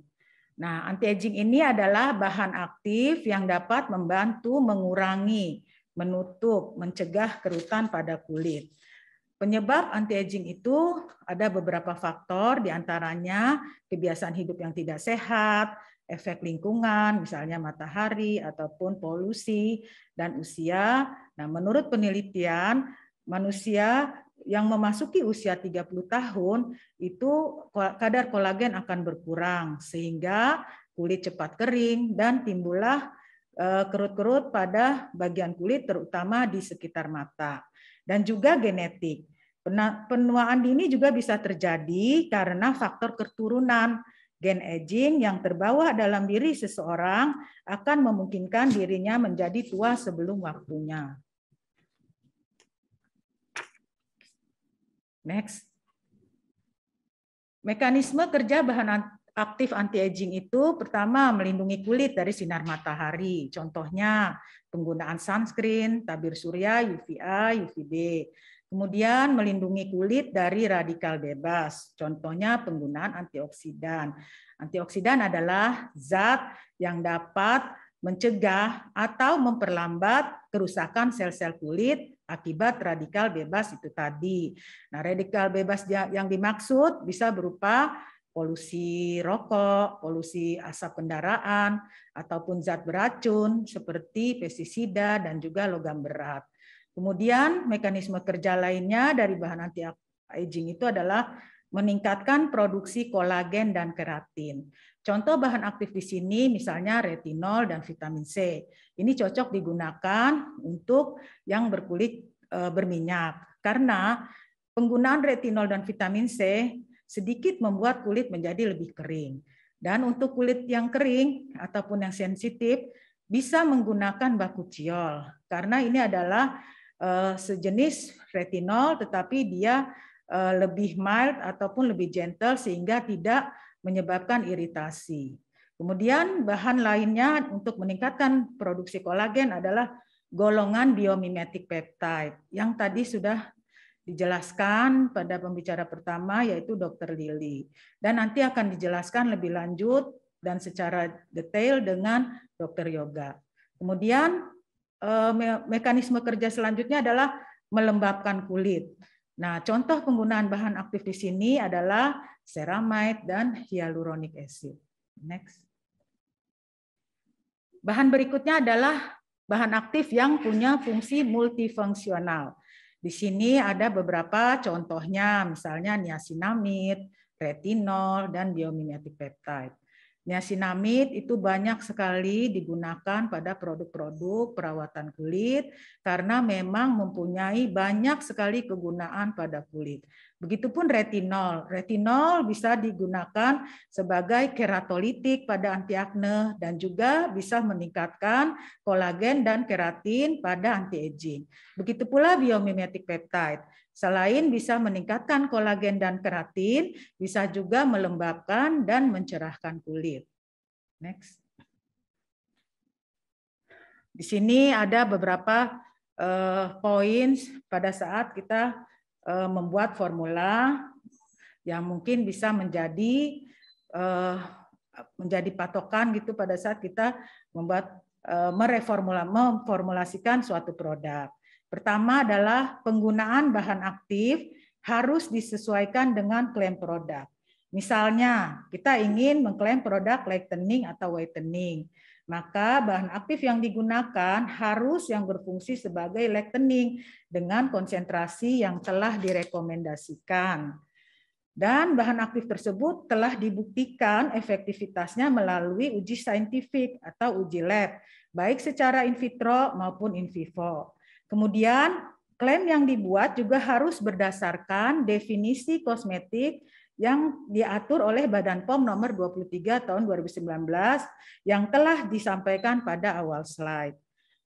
Nah, anti-aging ini adalah bahan aktif yang dapat membantu mengurangi, menutup, mencegah kerutan pada kulit. Penyebab anti-aging itu ada beberapa faktor, diantaranya kebiasaan hidup yang tidak sehat, efek lingkungan, misalnya matahari ataupun polusi, dan usia. Nah, menurut penelitian, manusia yang memasuki usia 30 tahun itu kadar kolagen akan berkurang sehingga kulit cepat kering dan timbullah kerut-kerut pada bagian kulit terutama di sekitar mata. Dan juga genetik. Penuaan dini juga bisa terjadi karena faktor keturunan. Gen aging yang terbawa dalam diri seseorang akan memungkinkan dirinya menjadi tua sebelum waktunya. Next. Mekanisme kerja bahan aktif anti-aging itu pertama melindungi kulit dari sinar matahari. Contohnya penggunaan sunscreen, tabir surya, UVA, UVB. Kemudian melindungi kulit dari radikal bebas. Contohnya penggunaan antioksidan. Antioksidan adalah zat yang dapat mencegah atau memperlambat kerusakan sel-sel kulit akibat radikal bebas itu tadi. Nah, radikal bebas yang dimaksud bisa berupa polusi rokok, polusi asap kendaraan, ataupun zat beracun seperti pestisida dan juga logam berat. Kemudian mekanisme kerja lainnya dari bahan anti-aging itu adalah meningkatkan produksi kolagen dan keratin. Contoh bahan aktif di sini misalnya retinol dan vitamin C. Ini cocok digunakan untuk yang berkulit berminyak karena penggunaan retinol dan vitamin C sedikit membuat kulit menjadi lebih kering. Dan untuk kulit yang kering ataupun yang sensitif bisa menggunakan bakuchiol karena ini adalah sejenis retinol tetapi dia lebih mild ataupun lebih gentle sehingga tidak menyebabkan iritasi. Kemudian bahan lainnya untuk meningkatkan produksi kolagen adalah golongan biomimetic peptide yang tadi sudah dijelaskan pada pembicara pertama yaitu Dr. Lili. Dan nanti akan dijelaskan lebih lanjut dan secara detail dengan Dr. Yoga. Kemudian mekanisme kerja selanjutnya adalah melembabkan kulit. Nah, contoh penggunaan bahan aktif di sini adalah ceramide dan hyaluronic acid. Next. Bahan berikutnya adalah bahan aktif yang punya fungsi multifungsional. Di sini ada beberapa contohnya, misalnya niacinamide, retinol, dan biomimetic peptide. Niacinamide itu banyak sekali digunakan pada produk-produk perawatan kulit karena memang mempunyai banyak sekali kegunaan pada kulit. Begitupun retinol. Retinol bisa digunakan sebagai keratolitik pada antiakne dan juga bisa meningkatkan kolagen dan keratin pada anti-aging. Begitu pula biomimetic peptide. Selain bisa meningkatkan kolagen dan keratin, bisa juga melembabkan dan mencerahkan kulit. Next. Di sini ada beberapa poin pada saat kita membuat formula yang mungkin bisa menjadi patokan gitu pada saat kita membuat memformulasikan suatu produk. Pertama adalah penggunaan bahan aktif harus disesuaikan dengan klaim produk. Misalnya, kita ingin mengklaim produk lightening atau whitening, maka bahan aktif yang digunakan harus yang berfungsi sebagai lightening dengan konsentrasi yang telah direkomendasikan. Dan bahan aktif tersebut telah dibuktikan efektivitasnya melalui uji saintifik atau uji lab, baik secara in vitro maupun in vivo. Kemudian, klaim yang dibuat juga harus berdasarkan definisi kosmetik yang diatur oleh Badan POM nomor 23 tahun 2019 yang telah disampaikan pada awal slide.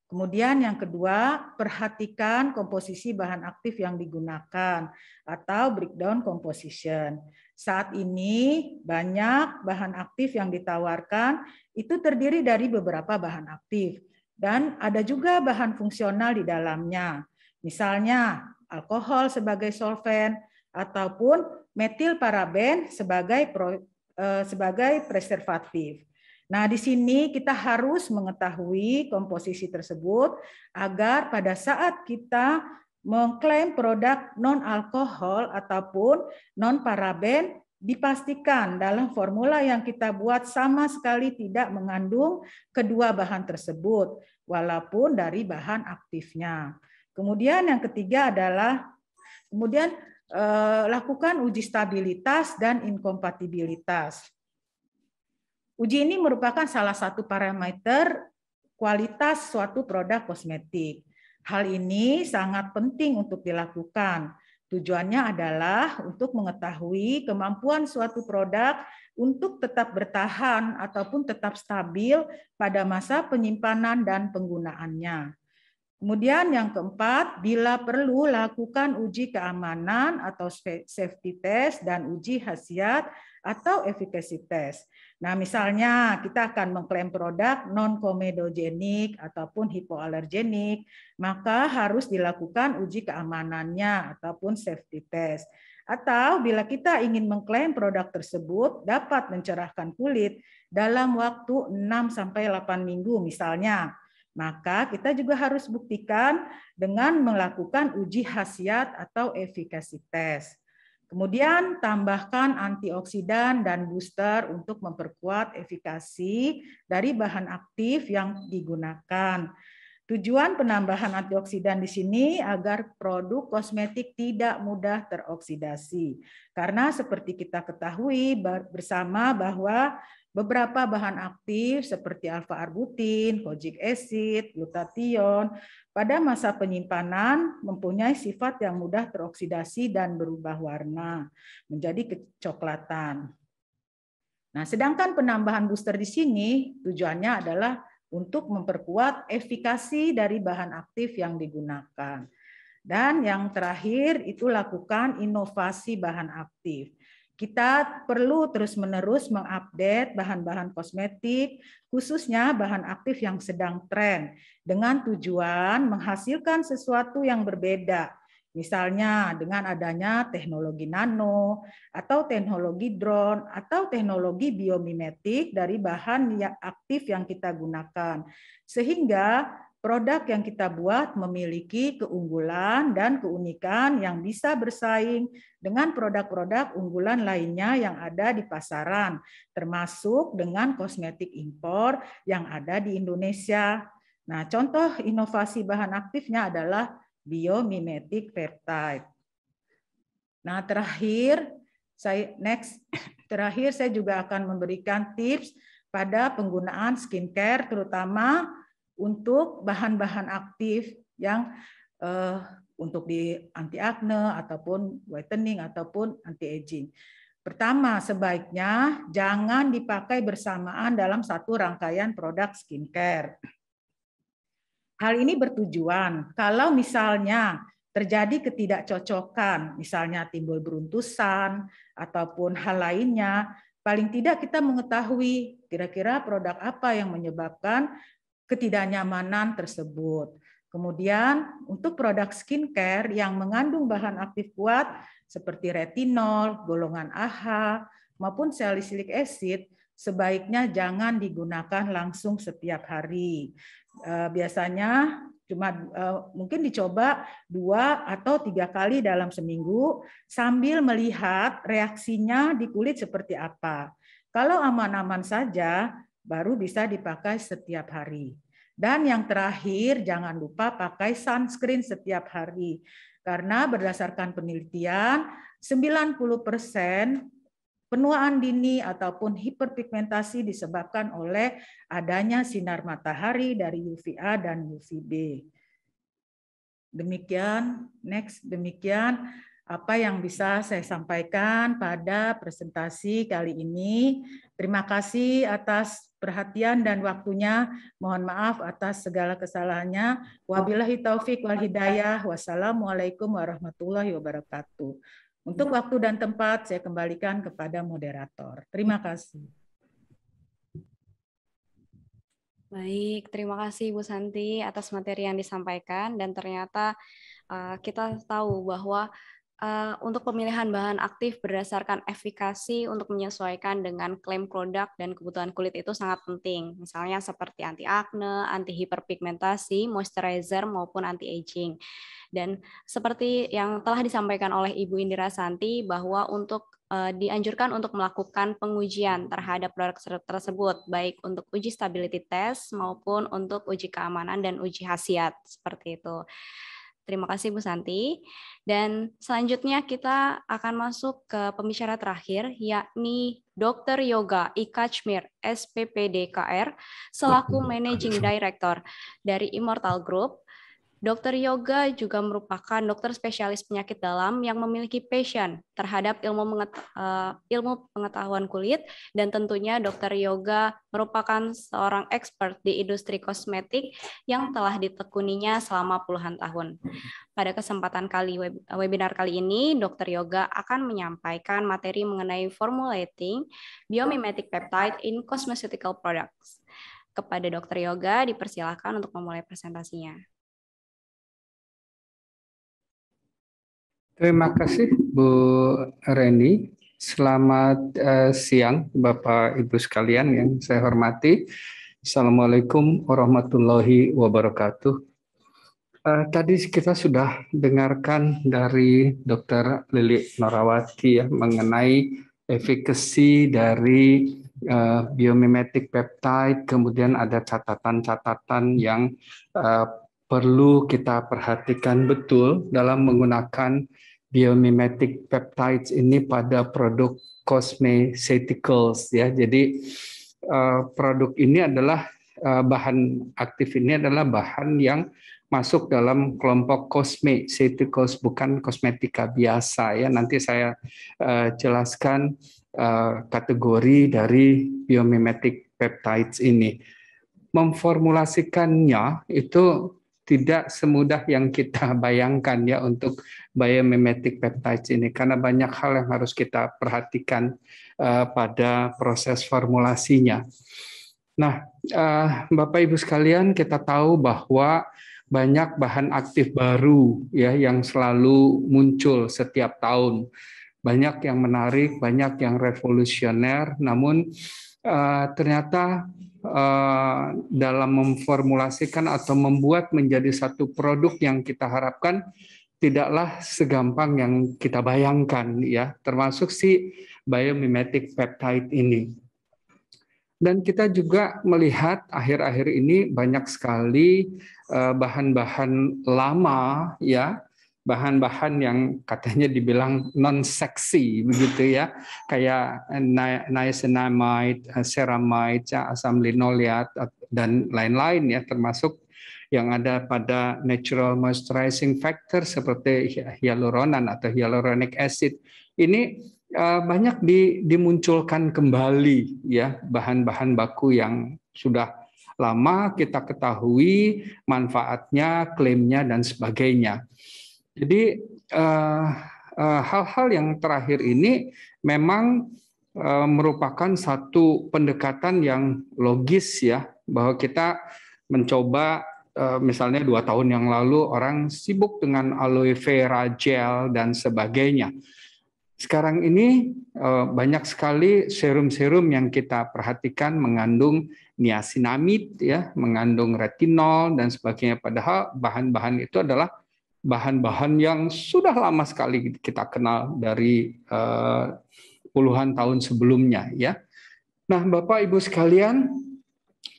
Kemudian yang kedua, perhatikan komposisi bahan aktif yang digunakan atau breakdown composition. Saat ini banyak bahan aktif yang ditawarkan itu terdiri dari beberapa bahan aktif. Dan ada juga bahan fungsional di dalamnya. Misalnya alkohol sebagai solvent ataupun metilparaben sebagai preservatif. Nah, di sini kita harus mengetahui komposisi tersebut agar pada saat kita mengklaim produk non-alkohol ataupun non-paraben dipastikan dalam formula yang kita buat sama sekali tidak mengandung kedua bahan tersebut, walaupun dari bahan aktifnya. Kemudian yang ketiga adalah lakukan uji stabilitas dan inkompatibilitas. Uji ini merupakan salah satu parameter kualitas suatu produk kosmetik. Hal ini sangat penting untuk dilakukan. Tujuannya adalah untuk mengetahui kemampuan suatu produk untuk tetap bertahan ataupun tetap stabil pada masa penyimpanan dan penggunaannya. Kemudian yang keempat, bila perlu lakukan uji keamanan atau safety test dan uji khasiat atau efficacy test. Nah, misalnya kita akan mengklaim produk non-komedogenik ataupun hipoalergenik, maka harus dilakukan uji keamanannya ataupun safety test. Atau bila kita ingin mengklaim produk tersebut dapat mencerahkan kulit dalam waktu 6-8 minggu misalnya, maka kita juga harus buktikan dengan melakukan uji khasiat atau efficacy test. Kemudian tambahkan antioksidan dan booster untuk memperkuat efikasi dari bahan aktif yang digunakan. Tujuan penambahan antioksidan di sini agar produk kosmetik tidak mudah teroksidasi. Karena seperti kita ketahui bersama bahwa beberapa bahan aktif seperti alpha-arbutin, kojic acid, glutathione pada masa penyimpanan mempunyai sifat yang mudah teroksidasi dan berubah warna menjadi kecoklatan. Nah, sedangkan penambahan booster di sini tujuannya adalah untuk memperkuat efikasi dari bahan aktif yang digunakan. Dan yang terakhir itu lakukan inovasi bahan aktif. Kita perlu terus-menerus mengupdate bahan-bahan kosmetik, khususnya bahan aktif yang sedang tren, dengan tujuan menghasilkan sesuatu yang berbeda, Misalnya dengan adanya teknologi nano, atau teknologi drone, atau teknologi biomimetik dari bahan yang aktif yang kita gunakan. Sehingga produk yang kita buat memiliki keunggulan dan keunikan yang bisa bersaing dengan produk-produk unggulan lainnya yang ada di pasaran, termasuk dengan kosmetik impor yang ada di Indonesia. Nah, contoh inovasi bahan aktifnya adalah biomimetic peptide. Nah, terakhir saya juga akan memberikan tips pada penggunaan skincare, terutama untuk bahan-bahan aktif yang untuk di anti acne ataupun whitening ataupun anti aging. Pertama, sebaiknya jangan dipakai bersamaan dalam satu rangkaian produk skincare. Hal ini bertujuan kalau misalnya terjadi ketidakcocokan, misalnya timbul beruntusan ataupun hal lainnya, paling tidak kita mengetahui kira-kira produk apa yang menyebabkan ketidaknyamanan tersebut. Kemudian untuk produk skincare yang mengandung bahan aktif kuat seperti retinol, golongan AHA, maupun salicylic acid, sebaiknya jangan digunakan langsung setiap hari. Biasanya cuma mungkin dicoba 2 atau 3 kali dalam seminggu sambil melihat reaksinya di kulit seperti apa. Kalau aman-aman saja, baru bisa dipakai setiap hari. Dan yang terakhir, jangan lupa pakai sunscreen setiap hari. Karena berdasarkan penelitian, 90% penuaan dini ataupun hiperpigmentasi disebabkan oleh adanya sinar matahari dari UVA dan UVB. Demikian apa yang bisa saya sampaikan pada presentasi kali ini. Terima kasih atas perhatian dan waktunya. Mohon maaf atas segala kesalahannya. Wabillahi taufik wal hidayah. Wassalamualaikum warahmatullahi wabarakatuh. Untuk waktu dan tempat saya kembalikan kepada moderator. Terima kasih. Baik, terima kasih Bu Santi atas materi yang disampaikan, dan ternyata kita tahu bahwa untuk pemilihan bahan aktif berdasarkan efikasi untuk menyesuaikan dengan klaim produk dan kebutuhan kulit itu sangat penting. Misalnya seperti anti acne, anti hiperpigmentasi, moisturizer maupun anti aging. Dan seperti yang telah disampaikan oleh Ibu Indira Santi bahwa untuk dianjurkan untuk melakukan pengujian terhadap produk tersebut, baik untuk uji stability test maupun untuk uji keamanan dan uji khasiat, seperti itu. Terima kasih Bu Santi. Dan selanjutnya kita akan masuk ke pembicara terakhir, yakni Dr. Yoga Ika Chmir, SPPD KR, selaku Managing Director dari Immortal Group. Dr. Yoga juga merupakan dokter spesialis penyakit dalam yang memiliki passion terhadap ilmu pengetahuan kulit, dan tentunya Dr. Yoga merupakan seorang expert di industri kosmetik yang telah ditekuninya selama puluhan tahun. Pada kesempatan webinar kali ini, Dr. Yoga akan menyampaikan materi mengenai formulating biomimetic peptide in cosmeceutical products. Kepada Dr. Yoga, dipersilakan untuk memulai presentasinya. Terima kasih Bu Reni. Selamat siang Bapak Ibu sekalian yang saya hormati. Assalamualaikum warahmatullahi wabarakatuh. Tadi kita sudah dengarkan dari Dr. Lili Norawati ya, mengenai efikasi dari biomimetic peptide, kemudian ada catatan-catatan yang perlu kita perhatikan betul dalam menggunakan biomimetic peptides ini pada produk cosmeceuticals ya. Jadi produk ini adalah bahan aktif ini adalah bahan yang masuk dalam kelompok cosmeceuticals, bukan kosmetika biasa ya. Nanti saya jelaskan kategori dari biomimetic peptides ini. Memformulasikannya itu tidak semudah yang kita bayangkan ya untuk biomimetic peptides ini, karena banyak hal yang harus kita perhatikan pada proses formulasinya. Nah, Bapak Ibu sekalian, kita tahu bahwa banyak bahan aktif baru ya yang selalu muncul setiap tahun. Banyak yang menarik, banyak yang revolusioner, namun ternyata dalam memformulasikan atau membuat menjadi satu produk yang kita harapkan tidaklah segampang yang kita bayangkan ya, termasuk si biomimetic peptide ini. Dan kita juga melihat akhir-akhir ini banyak sekali bahan-bahan lama ya, bahan-bahan yang katanya dibilang non-seksi begitu ya, kayak niacinamide, ceramide, asam linoleat dan lain-lain ya, termasuk yang ada pada natural moisturizing factor seperti hyaluronan atau hyaluronic acid. Ini banyak dimunculkan kembali ya, bahan-bahan baku yang sudah lama kita ketahui manfaatnya, klaimnya dan sebagainya. Jadi hal-hal yang terakhir ini memang merupakan satu pendekatan yang logis ya, bahwa kita mencoba misalnya 2 tahun yang lalu orang sibuk dengan aloe vera gel dan sebagainya. Sekarang ini banyak sekali serum-serum yang kita perhatikan mengandung niacinamide ya, mengandung retinol dan sebagainya, padahal bahan-bahan itu adalah bahan-bahan yang sudah lama sekali kita kenal dari puluhan tahun sebelumnya ya. Nah, Bapak Ibu sekalian,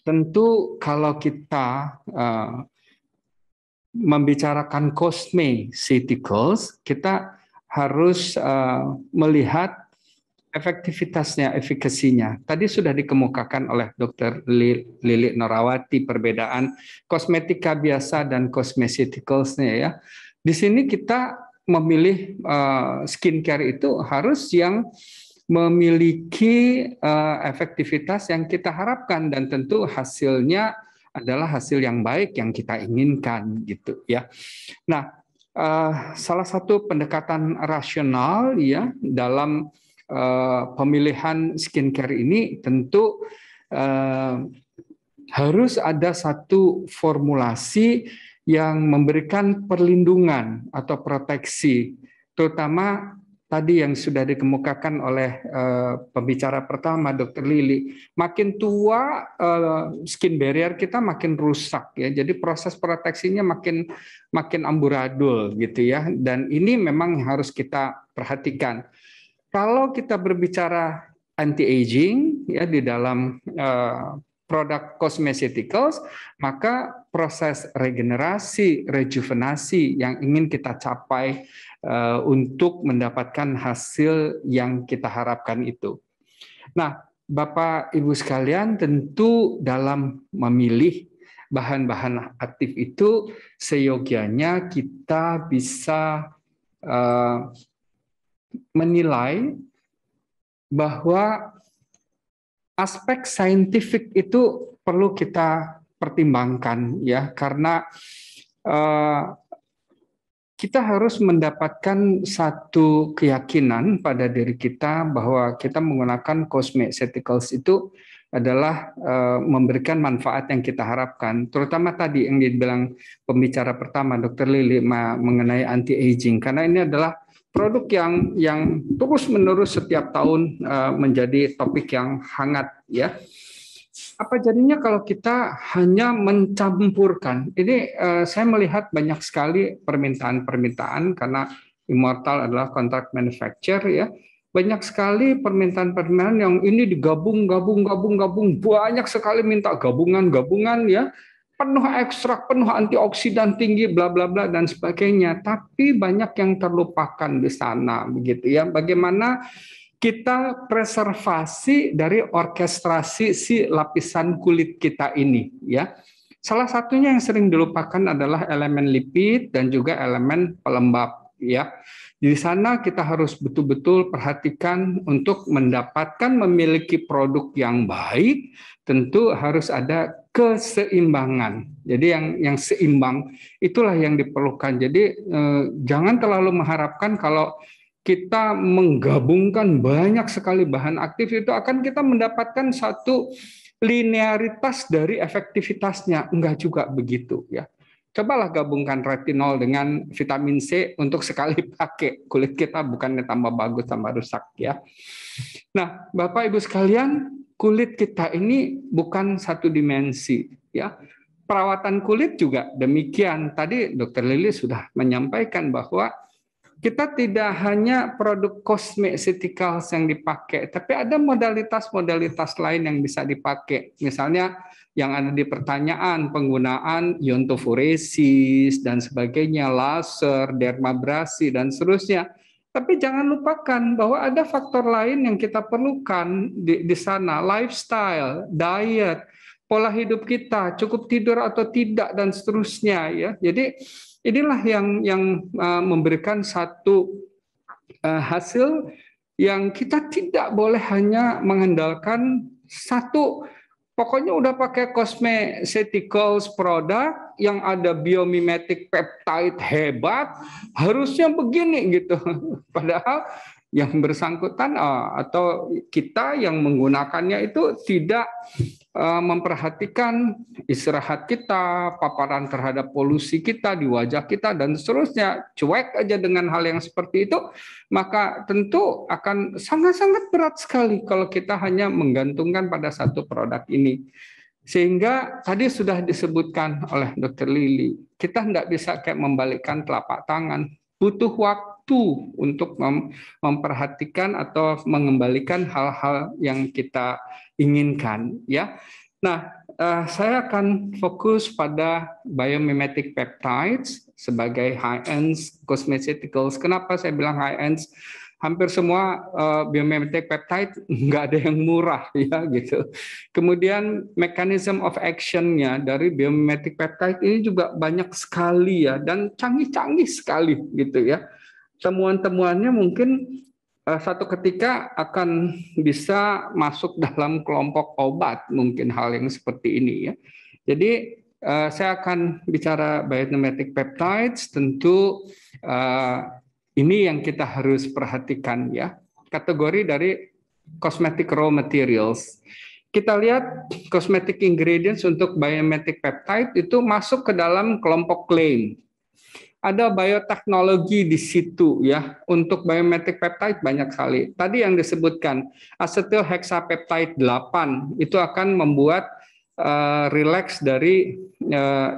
tentu kalau kita membicarakan cosmeceuticals, kita harus melihat efektivitasnya, efikasinya. Tadi sudah dikemukakan oleh Dr. Lili Norawati perbedaan kosmetika biasa dan cosmeceuticals-nya ya. Di sini kita memilih skincare itu harus yang memiliki efektivitas yang kita harapkan dan tentu hasilnya adalah hasil yang baik yang kita inginkan gitu ya. Nah, salah satu pendekatan rasional ya dalam pemilihan skincare ini tentu harus ada satu formulasi yang memberikan perlindungan atau proteksi, terutama tadi yang sudah dikemukakan oleh pembicara pertama, Dr. Lili, makin tua skin barrier kita makin rusak ya. Jadi proses proteksinya makin amburadul gitu ya. Dan ini memang harus kita perhatikan. Kalau kita berbicara anti-aging ya di dalam produk cosmeceuticals, maka proses regenerasi, rejuvenasi yang ingin kita capai untuk mendapatkan hasil yang kita harapkan itu. Nah, Bapak Ibu sekalian, tentu dalam memilih bahan-bahan aktif itu seyogianya kita bisa menilai bahwa aspek saintifik itu perlu kita pertimbangkan ya, karena kita harus mendapatkan satu keyakinan pada diri kita bahwa kita menggunakan cosmeceuticals itu adalah memberikan manfaat yang kita harapkan. Terutama tadi yang dibilang pembicara pertama, Dr. Lili, mengenai anti-aging. Karena ini adalah produk yang terus-menerus setiap tahun menjadi topik yang hangat ya. Apa jadinya kalau kita hanya mencampurkan? Ini saya melihat banyak sekali permintaan-permintaan karena Immortal adalah contract manufacturer ya. Banyak sekali permintaan-permintaan yang ini digabung, banyak sekali minta gabungan ya. Penuh ekstrak, penuh antioksidan tinggi, bla bla bla dan sebagainya. Tapi banyak yang terlupakan di sana begitu ya. Bagaimana kita preservasi dari orkestrasi si lapisan kulit kita ini ya. Salah satunya yang sering dilupakan adalah elemen lipid dan juga elemen pelembab ya. Di sana kita harus betul-betul perhatikan untuk mendapatkan memiliki produk yang baik, tentu harus ada keseimbangan. Jadi yang seimbang itulah yang diperlukan. Jadi jangan terlalu mengharapkan kalau kita menggabungkan banyak sekali bahan aktif itu akan kita mendapatkan satu linearitas dari efektivitasnya. Enggak juga begitu ya. Cobalah gabungkan retinol dengan vitamin C untuk sekali pakai, kulit kita bukannya tambah bagus, tambah rusak ya. Nah, Bapak Ibu sekalian, kulit kita ini bukan satu dimensi ya. Perawatan kulit juga demikian. Tadi Dr. Lili sudah menyampaikan bahwa kita tidak hanya produk cosmeceuticals yang dipakai, tapi ada modalitas-modalitas lain yang bisa dipakai. Misalnya yang ada di pertanyaan, penggunaan iontoforesis dan sebagainya, laser, dermabrasi dan seterusnya. Tapi jangan lupakan bahwa ada faktor lain yang kita perlukan di sana, lifestyle, diet, pola hidup kita, cukup tidur atau tidak dan seterusnya ya. Jadi inilah yang memberikan satu hasil yang kita tidak boleh hanya mengandalkan satu. Pokoknya udah pakai cosmeceuticals produk yang ada biomimetic peptide hebat, harusnya begini gitu. Padahal yang bersangkutan atau kita yang menggunakannya itu tidak memperhatikan istirahat kita, paparan terhadap polusi kita di wajah kita dan seterusnya, cuek aja dengan hal yang seperti itu, maka tentu akan sangat-sangat berat sekali kalau kita hanya menggantungkan pada satu produk ini. Sehingga tadi sudah disebutkan oleh Dr. Lili, kita tidak bisa kayak membalikkan telapak tangan, butuh waktu untuk memperhatikan atau mengembalikan hal-hal yang kita inginkan ya. Nah, saya akan fokus pada biomimetic peptides sebagai high-end cosmeceuticals. Kenapa saya bilang high-end? Hampir semua biomimetic peptide nggak ada yang murah ya gitu. Kemudian mechanism of action-nya dari biomimetic peptide ini juga banyak sekali ya dan canggih-canggih sekali gitu ya. Temuan-temuannya mungkin satu ketika akan bisa masuk dalam kelompok obat, mungkin hal yang seperti ini ya. Jadi saya akan bicara biomimetic peptides, tentu ini yang kita harus perhatikan ya. Kategori dari cosmetic raw materials. Kita lihat cosmetic ingredients untuk biomimetic peptide itu masuk ke dalam kelompok claim. Ada bioteknologi di situ ya. Untuk biomimetic peptide banyak sekali. Tadi yang disebutkan acetyl hexapeptide 8 itu akan membuat relax dari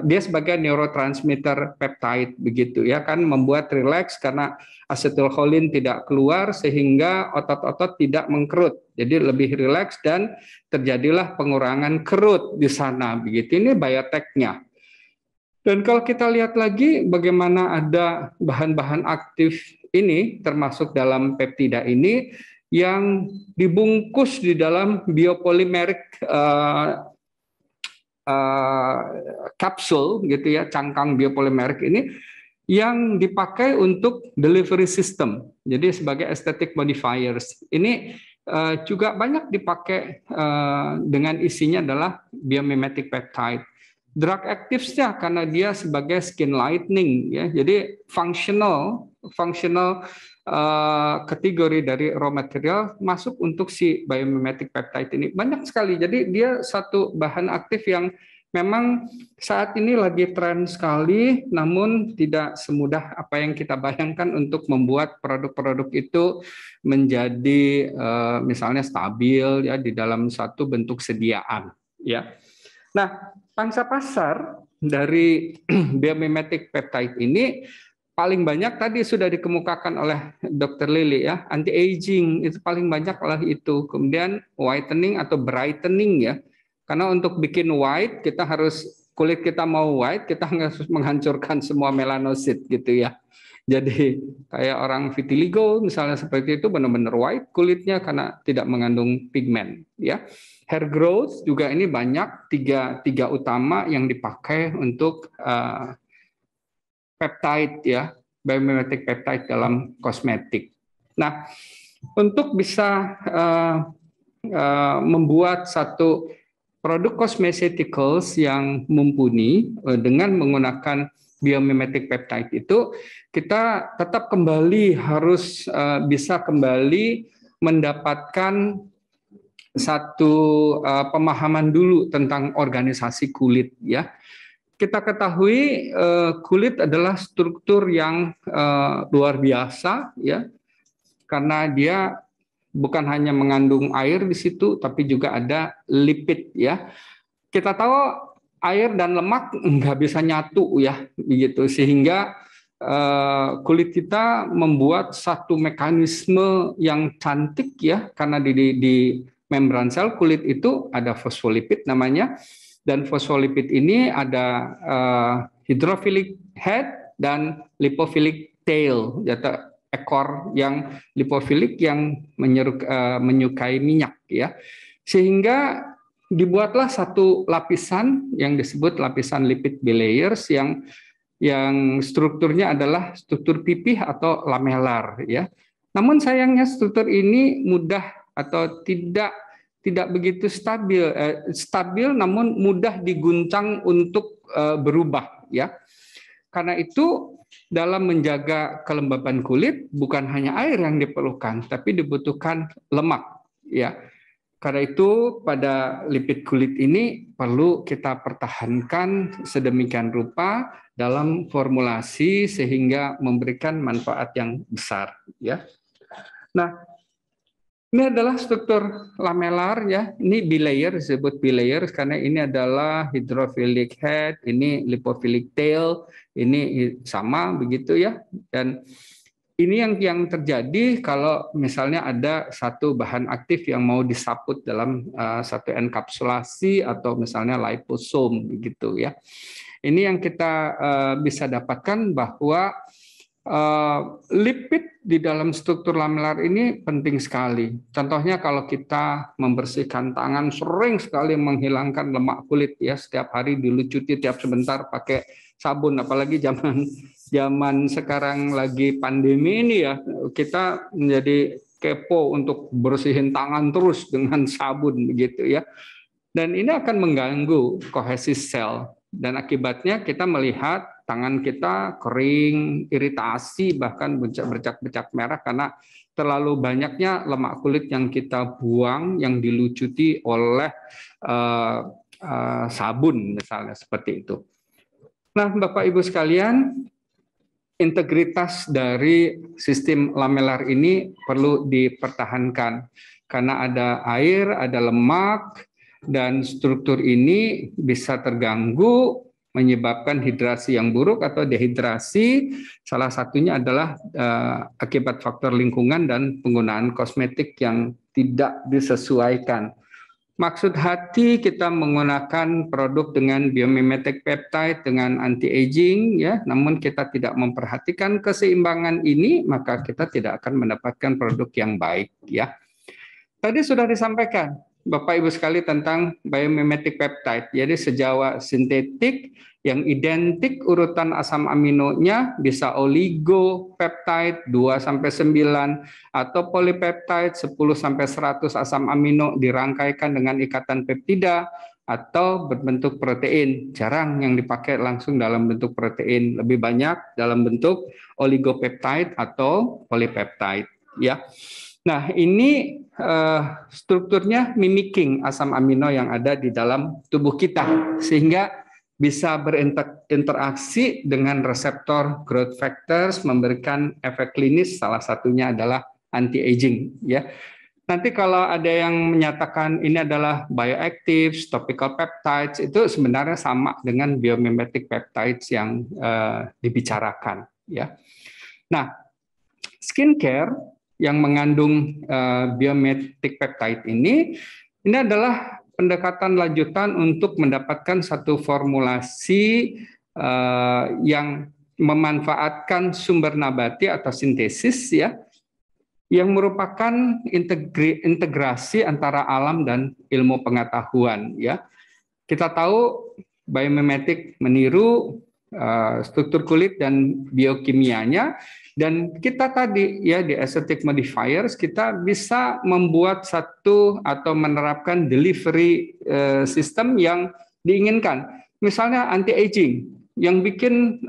dia sebagai neurotransmitter peptide begitu ya, kan membuat relax karena asetylcholine tidak keluar sehingga otot-otot tidak mengkerut. Jadi lebih relax dan terjadilah pengurangan kerut di sana begitu. Ini bioteknya. Dan kalau kita lihat lagi bagaimana ada bahan-bahan aktif ini termasuk dalam peptida ini yang dibungkus di dalam biopolimerik kapsul gitu ya, cangkang biopolimerik ini yang dipakai untuk delivery system. Jadi sebagai aesthetic modifiers. Ini juga banyak dipakai dengan isinya adalah biomimetic peptide. Drug actives-nya karena dia sebagai skin lightening ya. Jadi functional kategori dari raw material masuk untuk si biomimetic peptide ini. Banyak sekali. Jadi dia satu bahan aktif yang memang saat ini lagi tren sekali, namun tidak semudah apa yang kita bayangkan untuk membuat produk-produk itu menjadi misalnya stabil ya di dalam satu bentuk sediaan ya. Nah, pangsa pasar dari biomimetic peptide ini paling banyak tadi sudah dikemukakan oleh Dr. Lili ya, anti-aging itu paling banyak lah itu. Kemudian whitening atau brightening ya. Karena untuk bikin white kita harus kulit kita mau white, kita harus menghancurkan semua melanosit gitu ya. Jadi kayak orang vitiligo misalnya seperti itu benar-benar white kulitnya karena tidak mengandung pigmen ya. Hair growth juga ini banyak tiga utama yang dipakai untuk peptide ya, biomimetic peptide dalam kosmetik. Nah, untuk bisa membuat satu produk cosmeceuticals yang mumpuni dengan menggunakan biomimetic peptide itu, kita tetap kembali harus bisa kembali mendapatkan satu pemahaman dulu tentang organisasi kulit ya. kita ketahui kulit adalah struktur yang luar biasa ya, karena dia bukan hanya mengandung air di situ, tapi juga ada lipid ya. Kita tahu air dan lemak nggak bisa nyatu ya, begitu, sehingga kulit kita membuat satu mekanisme yang cantik ya, karena di membran sel kulit itu ada fosfolipid namanya, dan fosfolipid ini ada hydrophilic head dan lipophilic tail, yaitu ekor yang lipofilik yang menyukai minyak ya, sehingga dibuatlah satu lapisan yang disebut lapisan lipid bilayers yang strukturnya adalah struktur pipih atau lamelar ya. Namun sayangnya struktur ini mudah atau tidak begitu stabil namun mudah diguncang untuk berubah ya. Karena itu dalam menjaga kelembapan kulit bukan hanya air yang diperlukan, tapi dibutuhkan lemak ya. Karena itu pada lipid kulit ini perlu kita pertahankan sedemikian rupa dalam formulasi sehingga memberikan manfaat yang besar ya. Nah, ini adalah struktur lamelar ya. Ini bilayer, disebut bilayer karena ini adalah hydrophilic head, ini lipophilic tail, ini sama begitu ya. Dan ini yang terjadi kalau misalnya ada satu bahan aktif yang mau disaput dalam satu enkapsulasi atau misalnya liposome begitu ya. Ini yang kita bisa dapatkan bahwa lipid di dalam struktur lamelar ini penting sekali. Contohnya kalau kita membersihkan tangan, sering sekali menghilangkan lemak kulit ya, setiap hari dilucuti tiap sebentar pakai sabun, apalagi zaman sekarang lagi pandemi ini ya, kita menjadi kepo untuk bersihin tangan terus dengan sabun begitu ya. Dan ini akan mengganggu kohesi sel dan akibatnya kita melihat tangan kita kering, iritasi, bahkan bercak-bercak merah karena terlalu banyaknya lemak kulit yang kita buang, yang dilucuti oleh sabun misalnya seperti itu. Nah, Bapak Ibu sekalian, integritas dari sistem lamelar ini perlu dipertahankan karena ada air, ada lemak, dan struktur ini bisa terganggu menyebabkan hidrasi yang buruk atau dehidrasi. Salah satunya adalah akibat faktor lingkungan dan penggunaan kosmetik yang tidak disesuaikan. Maksud hati kita menggunakan produk dengan biomimetic peptide dengan anti-aging ya, namun kita tidak memperhatikan keseimbangan ini, maka kita tidak akan mendapatkan produk yang baik ya. Tadi sudah disampaikan Bapak Ibu sekali tentang biomimetic peptide. Jadi sejauh sintetik yang identik urutan asam aminonya bisa oligopeptide 2-9 atau polipeptide 10-100 asam amino dirangkaikan dengan ikatan peptida atau berbentuk protein. Jarang yang dipakai langsung dalam bentuk protein, lebih banyak dalam bentuk oligopeptide atau polipeptide ya. Nah, ini strukturnya mimicking asam amino yang ada di dalam tubuh kita sehingga bisa berinteraksi dengan reseptor growth factors, memberikan efek klinis, salah satunya adalah anti-aging ya. Nanti kalau ada yang menyatakan ini adalah bioactive, topical peptides, itu sebenarnya sama dengan biomimetic peptides yang dibicarakan ya. Nah, skincare yang mengandung biomimetic peptide ini adalah pendekatan lanjutan untuk mendapatkan satu formulasi yang memanfaatkan sumber nabati atau sintesis ya, yang merupakan integrasi antara alam dan ilmu pengetahuan ya. Kita tahu biomimetic meniru struktur kulit dan biokimianya. Dan kita tadi ya di aesthetic modifiers kita bisa membuat satu atau menerapkan delivery system yang diinginkan. Misalnya anti-aging yang bikin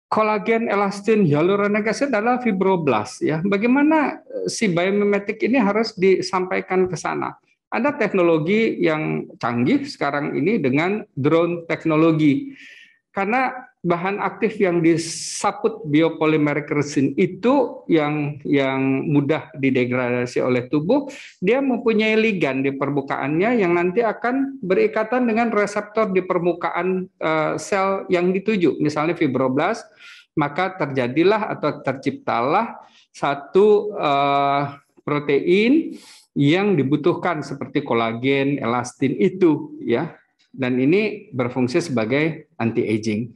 kolagen, elastin, hyaluronik acid adalah fibroblast ya. Bagaimana si biomimetic ini harus disampaikan ke sana? Ada teknologi yang canggih sekarang ini dengan drone teknologi. Karena bahan aktif yang disaput biopolymeric resin itu yang mudah didegradasi oleh tubuh, dia mempunyai ligan di permukaannya yang nanti akan berikatan dengan reseptor di permukaan sel yang dituju, misalnya fibroblast, maka terjadilah atau terciptalah satu protein yang dibutuhkan seperti kolagen, elastin itu, ya. Dan ini berfungsi sebagai anti-aging.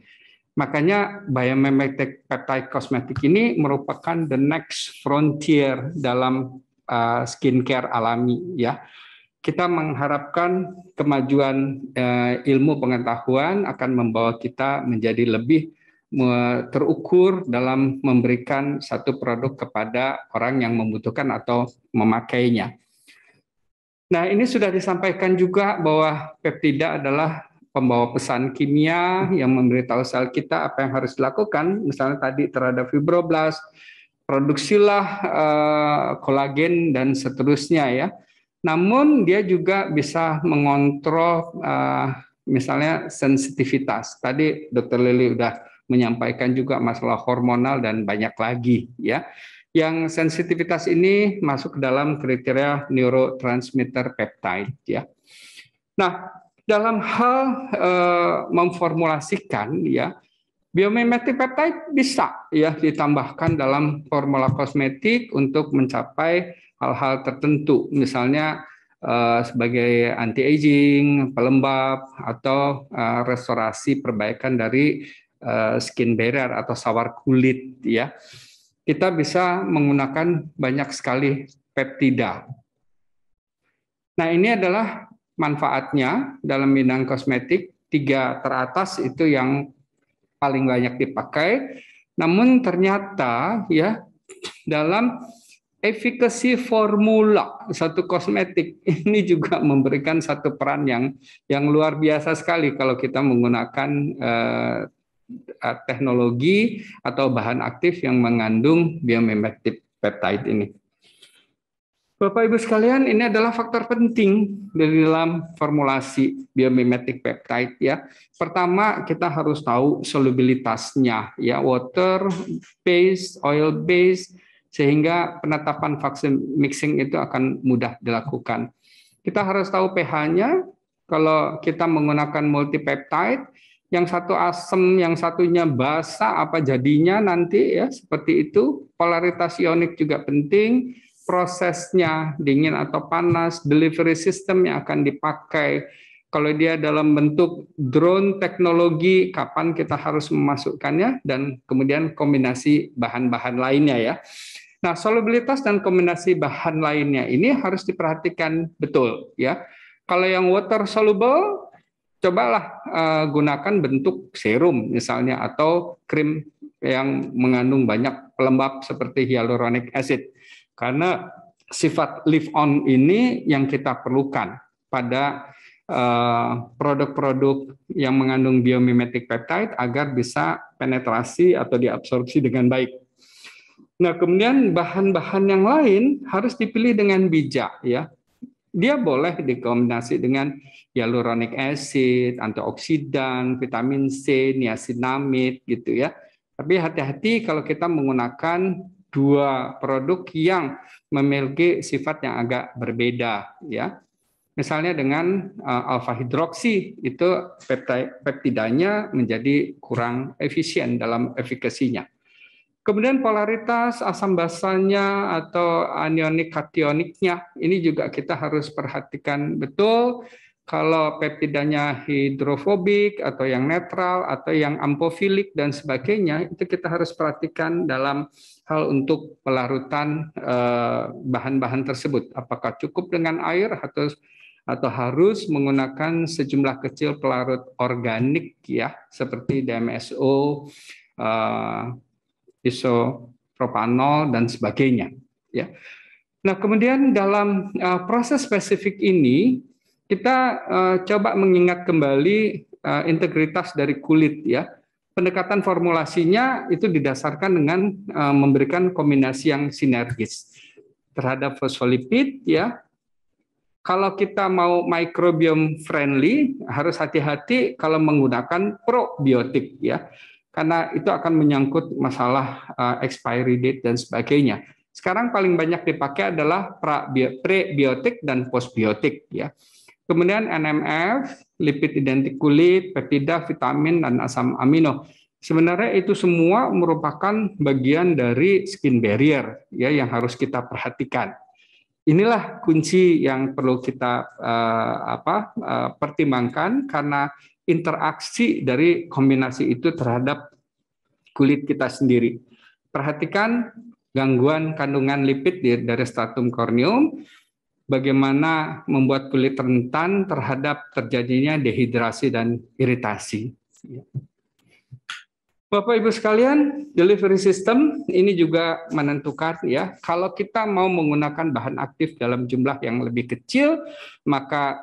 Makanya biomimetic peptide cosmetic ini merupakan the next frontier dalam skincare alami, ya. Kita mengharapkan kemajuan ilmu pengetahuan akan membawa kita menjadi lebih terukur dalam memberikan satu produk kepada orang yang membutuhkan atau memakainya. Nah, ini sudah disampaikan juga bahwa peptida adalah pembawa pesan kimia yang memberitahu sel kita apa yang harus dilakukan. Misalnya tadi terhadap fibroblast, produksilah kolagen dan seterusnya, ya. Namun dia juga bisa mengontrol misalnya sensitivitas. Tadi Dr. Lily udah menyampaikan juga masalah hormonal dan banyak lagi, ya. Yang sensitivitas ini masuk ke dalam kriteria neurotransmitter peptide, ya. Nah, dalam hal memformulasikan, ya, biomimetic peptide bisa, ya, ditambahkan dalam formula kosmetik untuk mencapai hal-hal tertentu, misalnya sebagai anti-aging, pelembab, atau restorasi perbaikan dari skin barrier atau sawar kulit, ya. Kita bisa menggunakan banyak sekali peptida. Nah, ini adalah manfaatnya dalam bidang kosmetik. 3 teratas itu yang paling banyak dipakai. Namun ternyata, ya, dalam efficacy formula satu kosmetik ini juga memberikan satu peran yang luar biasa sekali kalau kita menggunakan teknologi atau bahan aktif yang mengandung biomimetic peptide ini. Bapak Ibu sekalian, ini adalah faktor penting di dalam formulasi biomimetic peptide, ya. Pertama, kita harus tahu solubilitasnya, ya, water based, oil based, sehingga penetapan vaksin mixing itu akan mudah dilakukan. Kita harus tahu pH-nya. Kalau kita menggunakan multipeptide, yang satu asam, yang satunya basa, apa jadinya nanti, ya, seperti itu. Polaritas ionik juga penting, prosesnya dingin atau panas, delivery system yang akan dipakai. Kalau dia dalam bentuk drone teknologi, kapan kita harus memasukkannya, dan kemudian kombinasi bahan-bahan lainnya, ya. Nah, solubilitas dan kombinasi bahan lainnya ini harus diperhatikan betul, ya. Kalau yang water soluble, cobalah gunakan bentuk serum misalnya, atau krim yang mengandung banyak pelembab seperti hyaluronic acid. Karena sifat leave on ini yang kita perlukan pada produk-produk yang mengandung biomimetic peptide agar bisa penetrasi atau diabsorpsi dengan baik. Nah, kemudian bahan-bahan yang lain harus dipilih dengan bijak, ya. Dia boleh dikombinasi dengan hyaluronic acid, antioksidan, vitamin C, niacinamide, gitu, ya. Tapi hati-hati kalau kita menggunakan 2 produk yang memiliki sifat yang agak berbeda, ya. Misalnya dengan alfa hidroksi, itu peptidanya menjadi kurang efisien dalam efikasinya. Kemudian polaritas asam basanya atau anionik kationiknya ini juga kita harus perhatikan betul. Kalau peptidanya hidrofobik atau yang netral atau yang ampofilik dan sebagainya, itu kita harus perhatikan dalam hal untuk pelarutan bahan-bahan tersebut. Apakah cukup dengan air atau harus menggunakan sejumlah kecil pelarut organik, ya, seperti DMSO, isopropanol dan sebagainya, ya. Nah, kemudian dalam proses spesifik ini kita coba mengingat kembali integritas dari kulit, ya. Pendekatan formulasinya itu didasarkan dengan memberikan kombinasi yang sinergis terhadap fosfolipid, ya. Kalau kita mau microbiome friendly, harus hati-hati kalau menggunakan probiotik ya, karena itu akan menyangkut masalah expiry date dan sebagainya. Sekarang paling banyak dipakai adalah prebiotik dan postbiotik ya. Kemudian NMF, lipid identik kulit, peptida, vitamin dan asam amino. Sebenarnya itu semua merupakan bagian dari skin barrier ya yang harus kita perhatikan. Inilah kunci yang perlu kita pertimbangkan karena interaksi dari kombinasi itu terhadap kulit kita sendiri. Perhatikan gangguan kandungan lipid dari stratum corneum, bagaimana membuat kulit rentan terhadap terjadinya dehidrasi dan iritasi. Bapak Ibu sekalian, delivery system ini juga menentukan ya, kalau kita mau menggunakan bahan aktif dalam jumlah yang lebih kecil, maka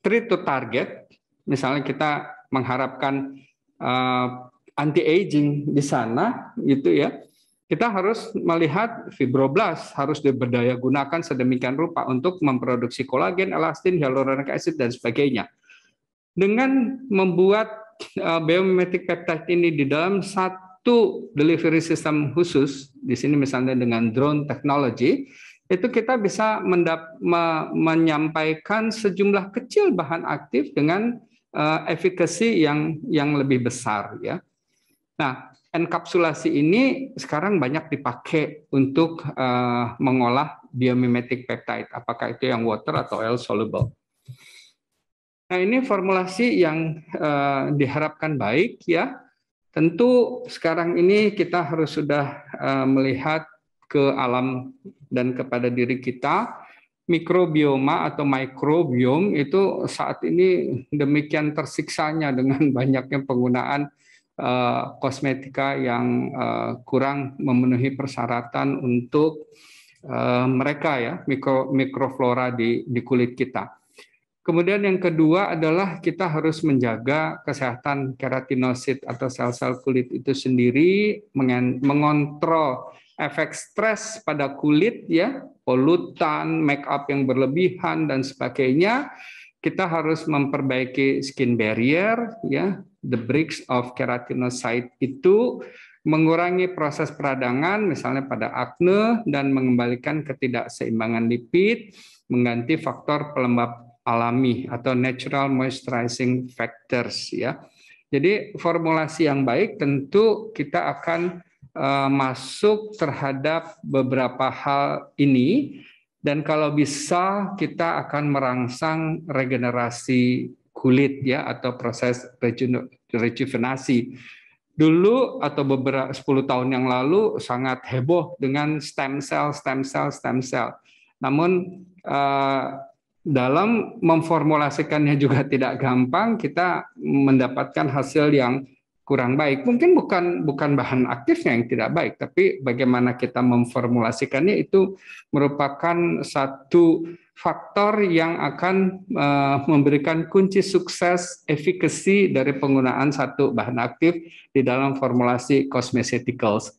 treat to target, misalnya kita mengharapkan anti-aging di sana gitu ya. Kita harus melihat fibroblast harus diberdaya gunakan sedemikian rupa untuk memproduksi kolagen, elastin, hyaluronic acid dan sebagainya. Dengan membuat biomimetic peptide ini di dalam satu delivery system khusus, di sini misalnya dengan drone technology, itu kita bisa menyampaikan sejumlah kecil bahan aktif dengan efikasi yang lebih besar ya. Nah, enkapsulasi ini sekarang banyak dipakai untuk mengolah biomimetic peptide, apakah itu yang water atau oil soluble. Nah, ini formulasi yang diharapkan baik ya. Tentu sekarang ini kita harus sudah melihat ke alam dan kepada diri kita. Mikrobioma atau microbiome itu saat ini demikian tersiksanya dengan banyaknya penggunaan kosmetika yang kurang memenuhi persyaratan untuk mereka ya, mikroflora di kulit kita. Kemudian yang kedua adalah kita harus menjaga kesehatan keratinosit atau sel-sel kulit itu sendiri, mengontrol efek stres pada kulit ya, polutan, make up yang berlebihan dan sebagainya. Kita harus memperbaiki skin barrier ya, the bricks of keratinocyte itu mengurangi proses peradangan misalnya pada akne dan mengembalikan ketidakseimbangan lipid, mengganti faktor pelembab alami atau natural moisturizing factors ya. Jadi formulasi yang baik tentu kita akan masuk terhadap beberapa hal ini, dan kalau bisa kita akan merangsang regenerasi kulit ya atau proses rejuvenasi. Dulu atau beberapa 10 tahun yang lalu sangat heboh dengan stem cell. Namun dalam memformulasikannya juga tidak gampang, kita mendapatkan hasil yang kurang baik. Mungkin bukan bahan aktifnya yang tidak baik, tapi bagaimana kita memformulasikannya itu merupakan satu faktor yang akan memberikan kunci sukses efikasi dari penggunaan satu bahan aktif di dalam formulasi cosmeceuticals.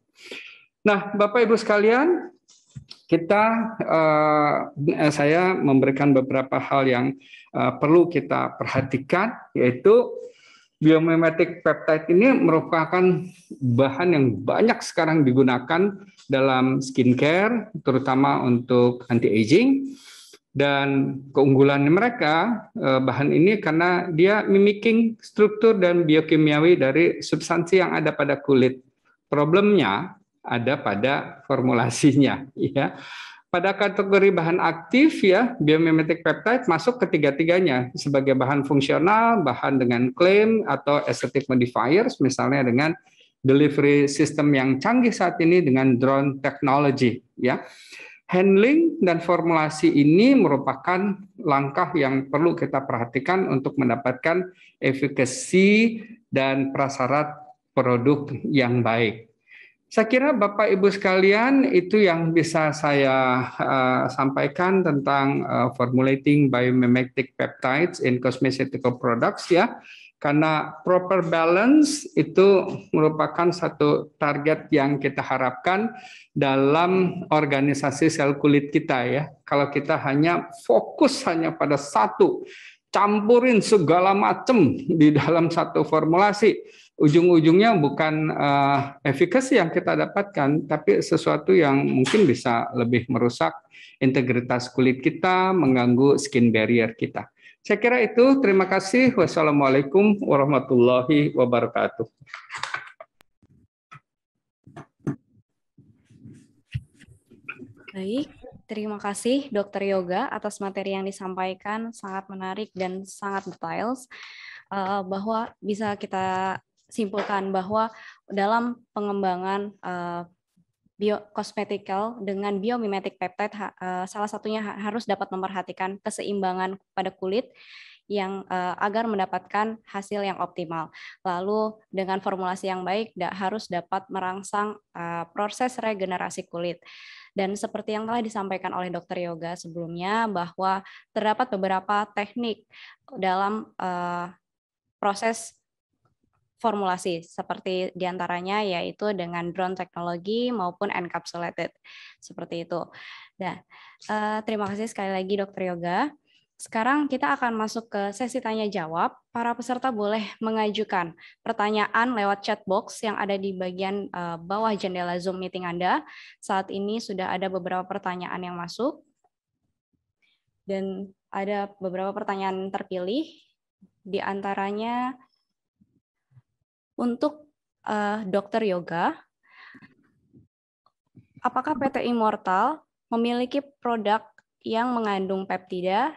Nah, Bapak Ibu sekalian, saya memberikan beberapa hal yang perlu kita perhatikan, yaitu biomimetic peptide ini merupakan bahan yang banyak sekarang digunakan dalam skincare, terutama untuk anti-aging. Dan keunggulan mereka bahan ini karena dia mimicking struktur dan biokimiawi dari substansi yang ada pada kulit. Problemnya ada pada formulasinya ya. Pada kategori bahan aktif ya, biomimetic peptide masuk ketiga-tiganya sebagai bahan fungsional, bahan dengan klaim atau aesthetic modifiers, misalnya dengan delivery system yang canggih saat ini dengan drone technology ya. Handling dan formulasi ini merupakan langkah yang perlu kita perhatikan untuk mendapatkan efikasi dan prasyarat produk yang baik. Saya kira Bapak Ibu sekalian itu yang bisa saya sampaikan tentang formulating biomimetic peptides in cosmeceutical products ya. Karena proper balance itu merupakan satu target yang kita harapkan dalam organisasi sel kulit kita ya. Kalau kita hanya fokus hanya pada satu, campurin segala macam di dalam satu formulasi, ujung-ujungnya bukan efikasi yang kita dapatkan, tapi sesuatu yang mungkin bisa lebih merusak integritas kulit kita, mengganggu skin barrier kita. Saya kira itu. Terima kasih. Wassalamualaikum warahmatullahi wabarakatuh. Baik, terima kasih Dr. Yoga atas materi yang disampaikan, sangat menarik dan sangat detail, bahwa bisa kita simpulkan bahwa dalam pengembangan biokosmetikal dengan biomimetic peptide, salah satunya harus dapat memperhatikan keseimbangan pada kulit yang agar mendapatkan hasil yang optimal. Lalu dengan formulasi yang baik harus dapat merangsang proses regenerasi kulit. Dan seperti yang telah disampaikan oleh Dr. Yoga sebelumnya, bahwa terdapat beberapa teknik dalam proses formulasi, seperti diantaranya yaitu dengan drone teknologi maupun encapsulated, seperti itu. Nah, terima kasih sekali lagi Dr. Yoga. Sekarang kita akan masuk ke sesi tanya jawab. Para peserta boleh mengajukan pertanyaan lewat chat box yang ada di bagian bawah jendela Zoom meeting Anda. Saat ini sudah ada beberapa pertanyaan yang masuk. Dan ada beberapa pertanyaan terpilih, di antaranya untuk Dr. Yoga, apakah PT Immortal memiliki produk yang mengandung peptida?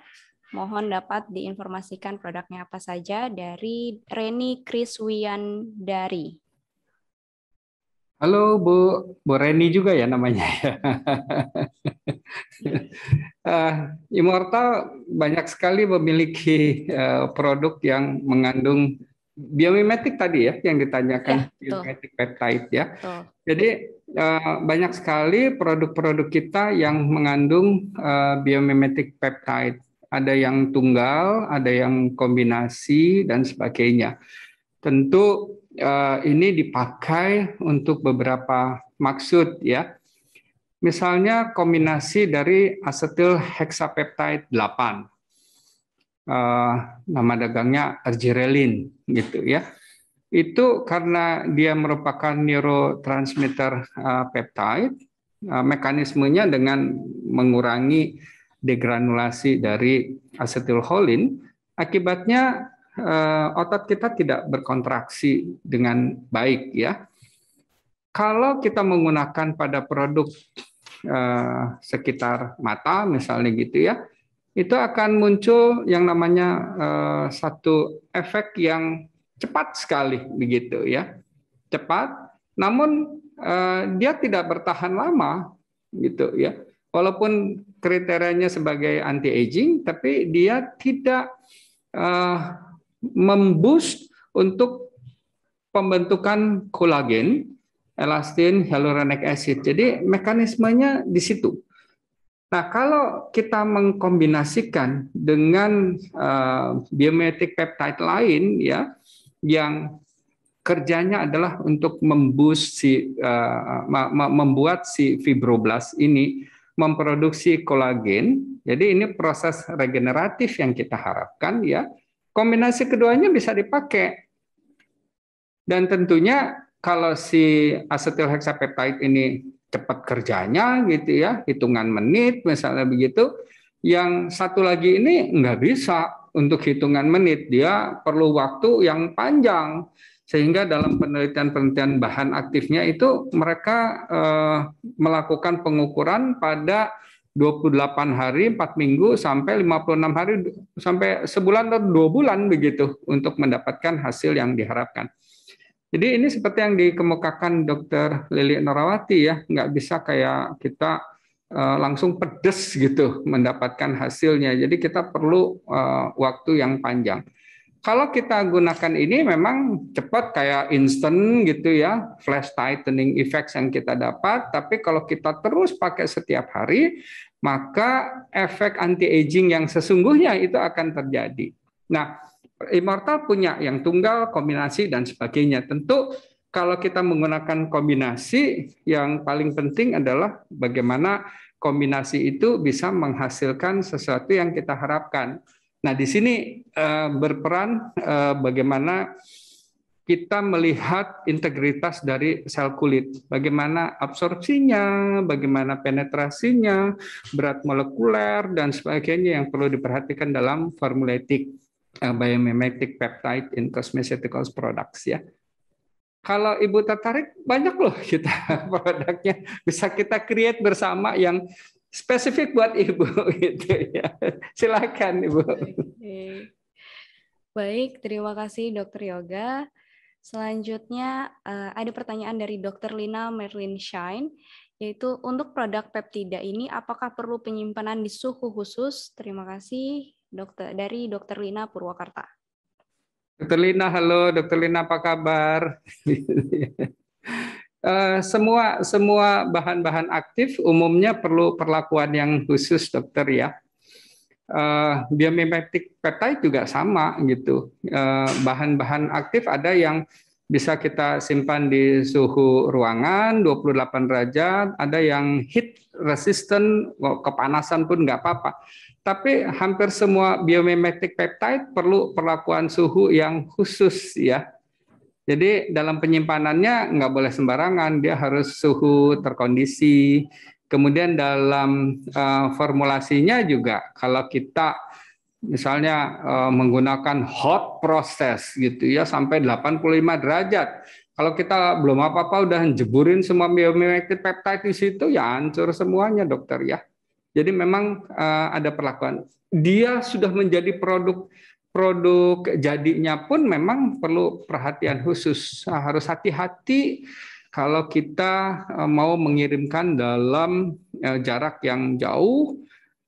Mohon dapat diinformasikan produknya apa saja. Dari Reni Kriswiyandari. Halo Bu Reni juga ya namanya. Immortal banyak sekali memiliki produk yang mengandung biomimetic tadi ya, yang ditanyakan, biomimetic peptide ya. Jadi banyak sekali produk-produk kita yang mengandung biomimetic peptide. Ada yang tunggal, ada yang kombinasi dan sebagainya. Tentu ini dipakai untuk beberapa maksud ya. Misalnya kombinasi dari asetil hexapeptide 8. Nama dagangnya ergirelin gitu ya. Itu karena dia merupakan neurotransmitter peptide, mekanismenya dengan mengurangi degranulasi dari asetilholin, akibatnya otot kita tidak berkontraksi dengan baik ya. Kalau kita menggunakan pada produk sekitar mata misalnya gitu ya, itu akan muncul yang namanya satu efek yang cepat sekali begitu ya, cepat, namun dia tidak bertahan lama gitu ya. Walaupun kriterianya sebagai anti aging, tapi dia tidak memboost untuk pembentukan kolagen, elastin, hyaluronic acid. Jadi mekanismenya di situ. Nah, kalau kita mengkombinasikan dengan biomimetic peptide lain ya, yang kerjanya adalah untuk memboost membuat si fibroblast ini memproduksi kolagen. Jadi ini proses regeneratif yang kita harapkan ya. Kombinasi keduanya bisa dipakai. Dan tentunya kalau si asetilhexapeptide ini cepat kerjanya gitu ya, hitungan menit misalnya begitu, yang satu lagi ini nggak bisa untuk hitungan menit, dia perlu waktu yang panjang. Sehingga dalam penelitian-penelitian bahan aktifnya itu mereka melakukan pengukuran pada 28 hari, 4 minggu, sampai 56 hari, sampai sebulan atau 2 bulan begitu untuk mendapatkan hasil yang diharapkan. Jadi ini seperti yang dikemukakan Dr. Lili Norawati ya, nggak bisa kayak kita langsung pedes gitu mendapatkan hasilnya. Jadi kita perlu waktu yang panjang. Kalau kita gunakan ini memang cepat kayak instant gitu ya, flash tightening effects yang kita dapat, tapi kalau kita terus pakai setiap hari, maka efek anti-aging yang sesungguhnya itu akan terjadi. Nah, Immortal punya yang tunggal, kombinasi, dan sebagainya. Tentu kalau kita menggunakan kombinasi, yang paling penting adalah bagaimana kombinasi itu bisa menghasilkan sesuatu yang kita harapkan. Nah, di sini berperan bagaimana kita melihat integritas dari sel kulit, bagaimana absorpsinya, bagaimana penetrasinya, berat molekuler, dan sebagainya yang perlu diperhatikan dalam formulating biomimetic peptide in cosmeceuticals products ya. Kalau Ibu tertarik, banyak loh kita produknya bisa kita create bersama yang spesifik buat Ibu gitu ya. Silakan Ibu. Baik, terima kasih Dr. Yoga. Selanjutnya ada pertanyaan dari Dr. Lina Merlin Shine, yaitu untuk produk peptida ini apakah perlu penyimpanan di suhu khusus? Terima kasih dari Dr. Lina Purwakarta. Dr. Lina, halo Dr. Lina, apa kabar? Semua bahan-bahan aktif umumnya perlu perlakuan yang khusus, dokter ya. Biomimetic peptide juga sama gitu. Bahan-bahan aktif ada yang bisa kita simpan di suhu ruangan 28 derajat, ada yang heat resistant, kepanasan pun nggak apa-apa. Tapi hampir semua biomimetic peptide perlu perlakuan suhu yang khusus ya. Jadi dalam penyimpanannya nggak boleh sembarangan, dia harus suhu terkondisi. Kemudian dalam formulasinya juga kalau kita misalnya menggunakan hot process gitu ya sampai 85 derajat. Kalau kita belum apa-apa udah jeburin semua biomimetic peptide di situ ya hancur semuanya dokter ya. Jadi memang ada perlakuan. Dia sudah menjadi produk jadinya pun memang perlu perhatian khusus. Harus hati-hati kalau kita mau mengirimkan dalam jarak yang jauh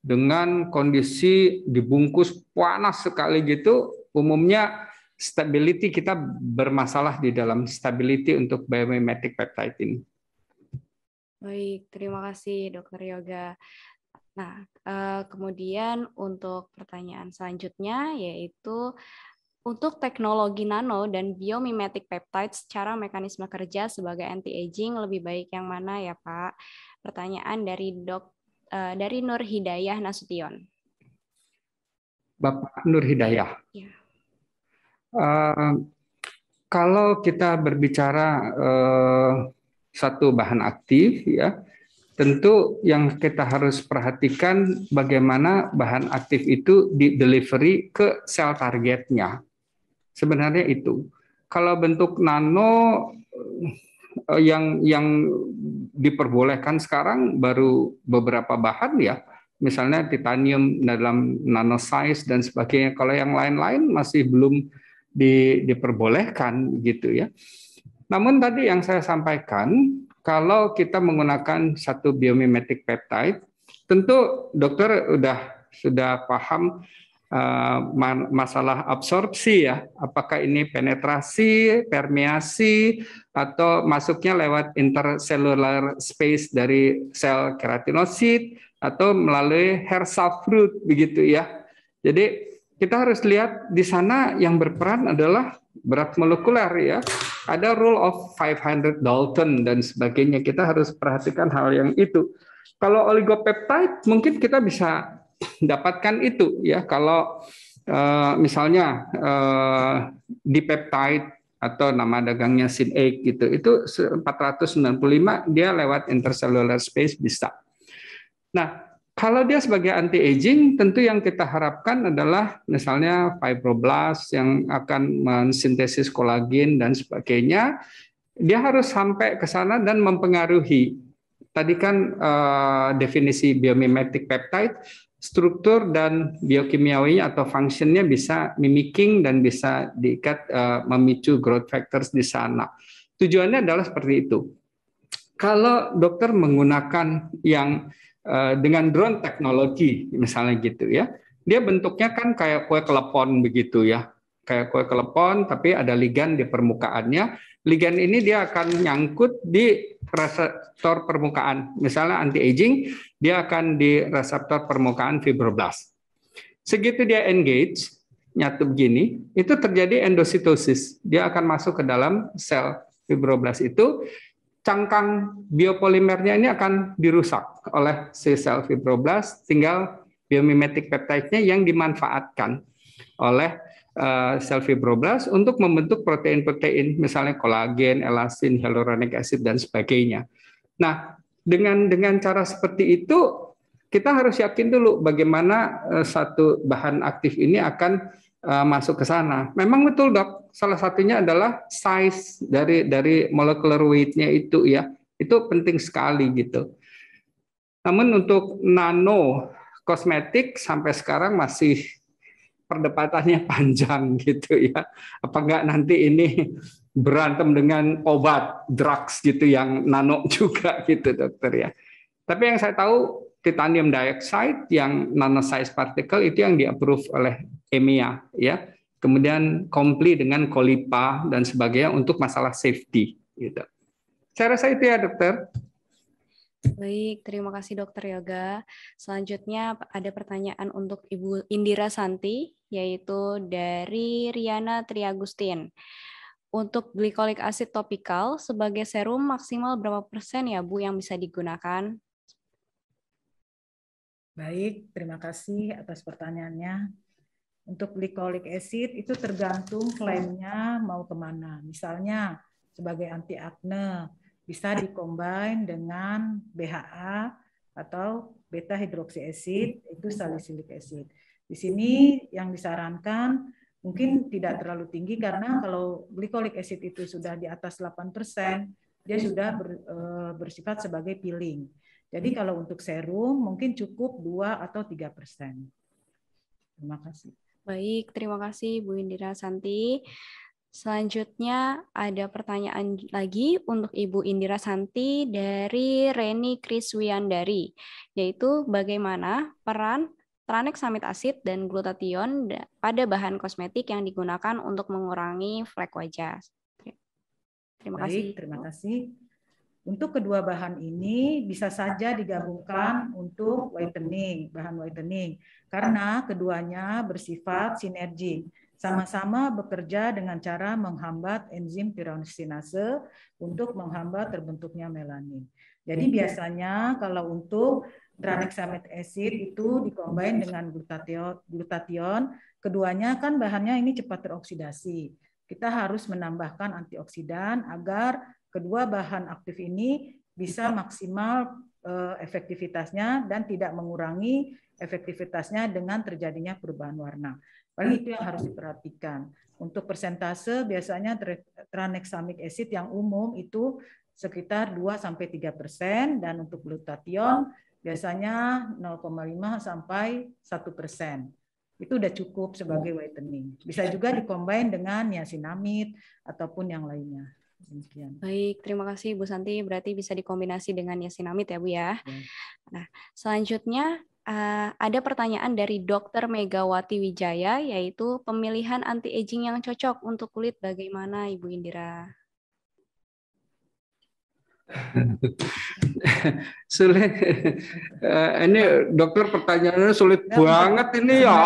dengan kondisi dibungkus panas sekali gitu, umumnya stability kita bermasalah di dalam stability untuk biomimetic peptide ini. Baik, terima kasih Dr. Yoga. Nah, kemudian untuk pertanyaan selanjutnya yaitu untuk teknologi nano dan biomimetic peptide secara mekanisme kerja sebagai anti-aging lebih baik yang mana ya Pak? Pertanyaan dari Nur Hidayah Nasution. Bapak Nur Hidayah. Ya. Kalau kita berbicara satu bahan aktif ya, tentu yang kita harus perhatikan bagaimana bahan aktif itu di delivery ke sel targetnya. Sebenarnya itu. Kalau bentuk nano yang diperbolehkan sekarang baru beberapa bahan ya, misalnya titanium dalam nano size dan sebagainya. Kalau yang lain-lain masih belum diperbolehkan gitu ya. Namun tadi yang saya sampaikan, kalau kita menggunakan satu biomimetic peptide, tentu dokter sudah paham masalah absorpsi ya, apakah ini penetrasi, permeasi, atau masuknya lewat intercellular space dari sel keratinosit atau melalui hair shaft route begitu ya. Jadi kita harus lihat di sana yang berperan adalah berat molekuler ya. Ada rule of 500 Dalton dan sebagainya. Kita harus perhatikan hal yang itu. Kalau oligopeptide mungkin kita bisa dapatkan itu ya. Kalau misalnya dipeptide atau nama dagangnya SYN-AIK gitu, itu 495 dia lewat intercellular space bisa. Nah, kalau dia sebagai anti-aging, tentu yang kita harapkan adalah misalnya fibroblast yang akan mensintesis kolagen dan sebagainya. Dia harus sampai ke sana dan mempengaruhi. Tadi kan definisi biomimetic peptide, struktur dan biokimiawinya atau fungsinya bisa mimicking dan bisa diikat memicu growth factors di sana. Tujuannya adalah seperti itu. Kalau dokter menggunakan yang dengan drone teknologi misalnya gitu ya, dia bentuknya kan kayak kue kelepon begitu ya, kayak kue kelepon tapi ada ligan di permukaannya. Ligan ini dia akan nyangkut di reseptor permukaan, misalnya anti-aging dia akan di reseptor permukaan fibroblast. Segitu dia engage, nyatu begini, itu terjadi endositosis. Dia akan masuk ke dalam sel fibroblast itu, cangkang biopolimernya ini akan dirusak oleh si sel fibroblast, tinggal biomimetic peptide-nya yang dimanfaatkan oleh sel fibroblast untuk membentuk protein-protein, misalnya kolagen, elastin, hyaluronic acid, dan sebagainya. Nah, dengan cara seperti itu, kita harus yakin dulu bagaimana satu bahan aktif ini akan masuk ke sana. Memang betul, Dok, salah satunya adalah size dari molecular weight-nya itu ya. Itu penting sekali gitu. Namun untuk nano kosmetik sampai sekarang masih perdebatannya panjang gitu ya. Apa enggak nanti ini berantem dengan obat drugs gitu yang nano juga gitu, dokter ya. Tapi yang saya tahu titanium dioxide yang nano size particle itu yang di-approve oleh EMEA ya. Kemudian kompli dengan Colipa dan sebagainya untuk masalah safety gitu. Saya rasa itu ya, dokter. Baik, terima kasih Dokter Yoga. Selanjutnya ada pertanyaan untuk Ibu Indira Santi, yaitu dari Riana Triagustin. Untuk glycolic acid topikal sebagai serum maksimal berapa persen ya Bu yang bisa digunakan? Baik, terima kasih atas pertanyaannya. Untuk glycolic acid itu tergantung klaimnya mau kemana. Misalnya sebagai anti akne, bisa dikombin dengan BHA atau beta hidroksi acid, itu salicylic acid. Di sini yang disarankan mungkin tidak terlalu tinggi karena kalau glycolic acid itu sudah di atas 8%, dia sudah bersifat sebagai peeling. Jadi kalau untuk serum mungkin cukup 2 atau 3%. Terima kasih. Baik, terima kasih Bu Indira Santi. Selanjutnya ada pertanyaan lagi untuk Ibu Indira Santi dari Reni Kriswiandari, yaitu bagaimana peran tranexamid acid dan glutathione pada bahan kosmetik yang digunakan untuk mengurangi flek wajah. Terima kasih. Baik, terima kasih. Untuk kedua bahan ini bisa saja digabungkan untuk whitening, bahan whitening, karena keduanya bersifat sinergi. Sama-sama bekerja dengan cara menghambat enzim tyrosinase untuk menghambat terbentuknya melanin. Jadi biasanya kalau untuk tranexamic acid itu dikombin dengan glutathione, keduanya kan bahannya ini cepat teroksidasi. Kita harus menambahkan antioksidan agar kedua bahan aktif ini bisa maksimal efektivitasnya dan tidak mengurangi efektivitasnya dengan terjadinya perubahan warna. Paling itu yang harus diperhatikan. Untuk persentase biasanya tranexamic acid yang umum itu sekitar 2-3% dan untuk glutathione biasanya 0,5 sampai 1%. Itu udah cukup sebagai whitening. Bisa juga dikombin dengan niacinamide ataupun yang lainnya. Demikian. Baik, terima kasih Bu Santi. Berarti bisa dikombinasi dengan niacinamide ya Bu ya. Nah, selanjutnya ada pertanyaan dari Dr. Megawati Wijaya, yaitu pemilihan anti-aging yang cocok untuk kulit bagaimana Ibu Indira? Sulit. Ini dokter pertanyaannya sulit banget ini ya.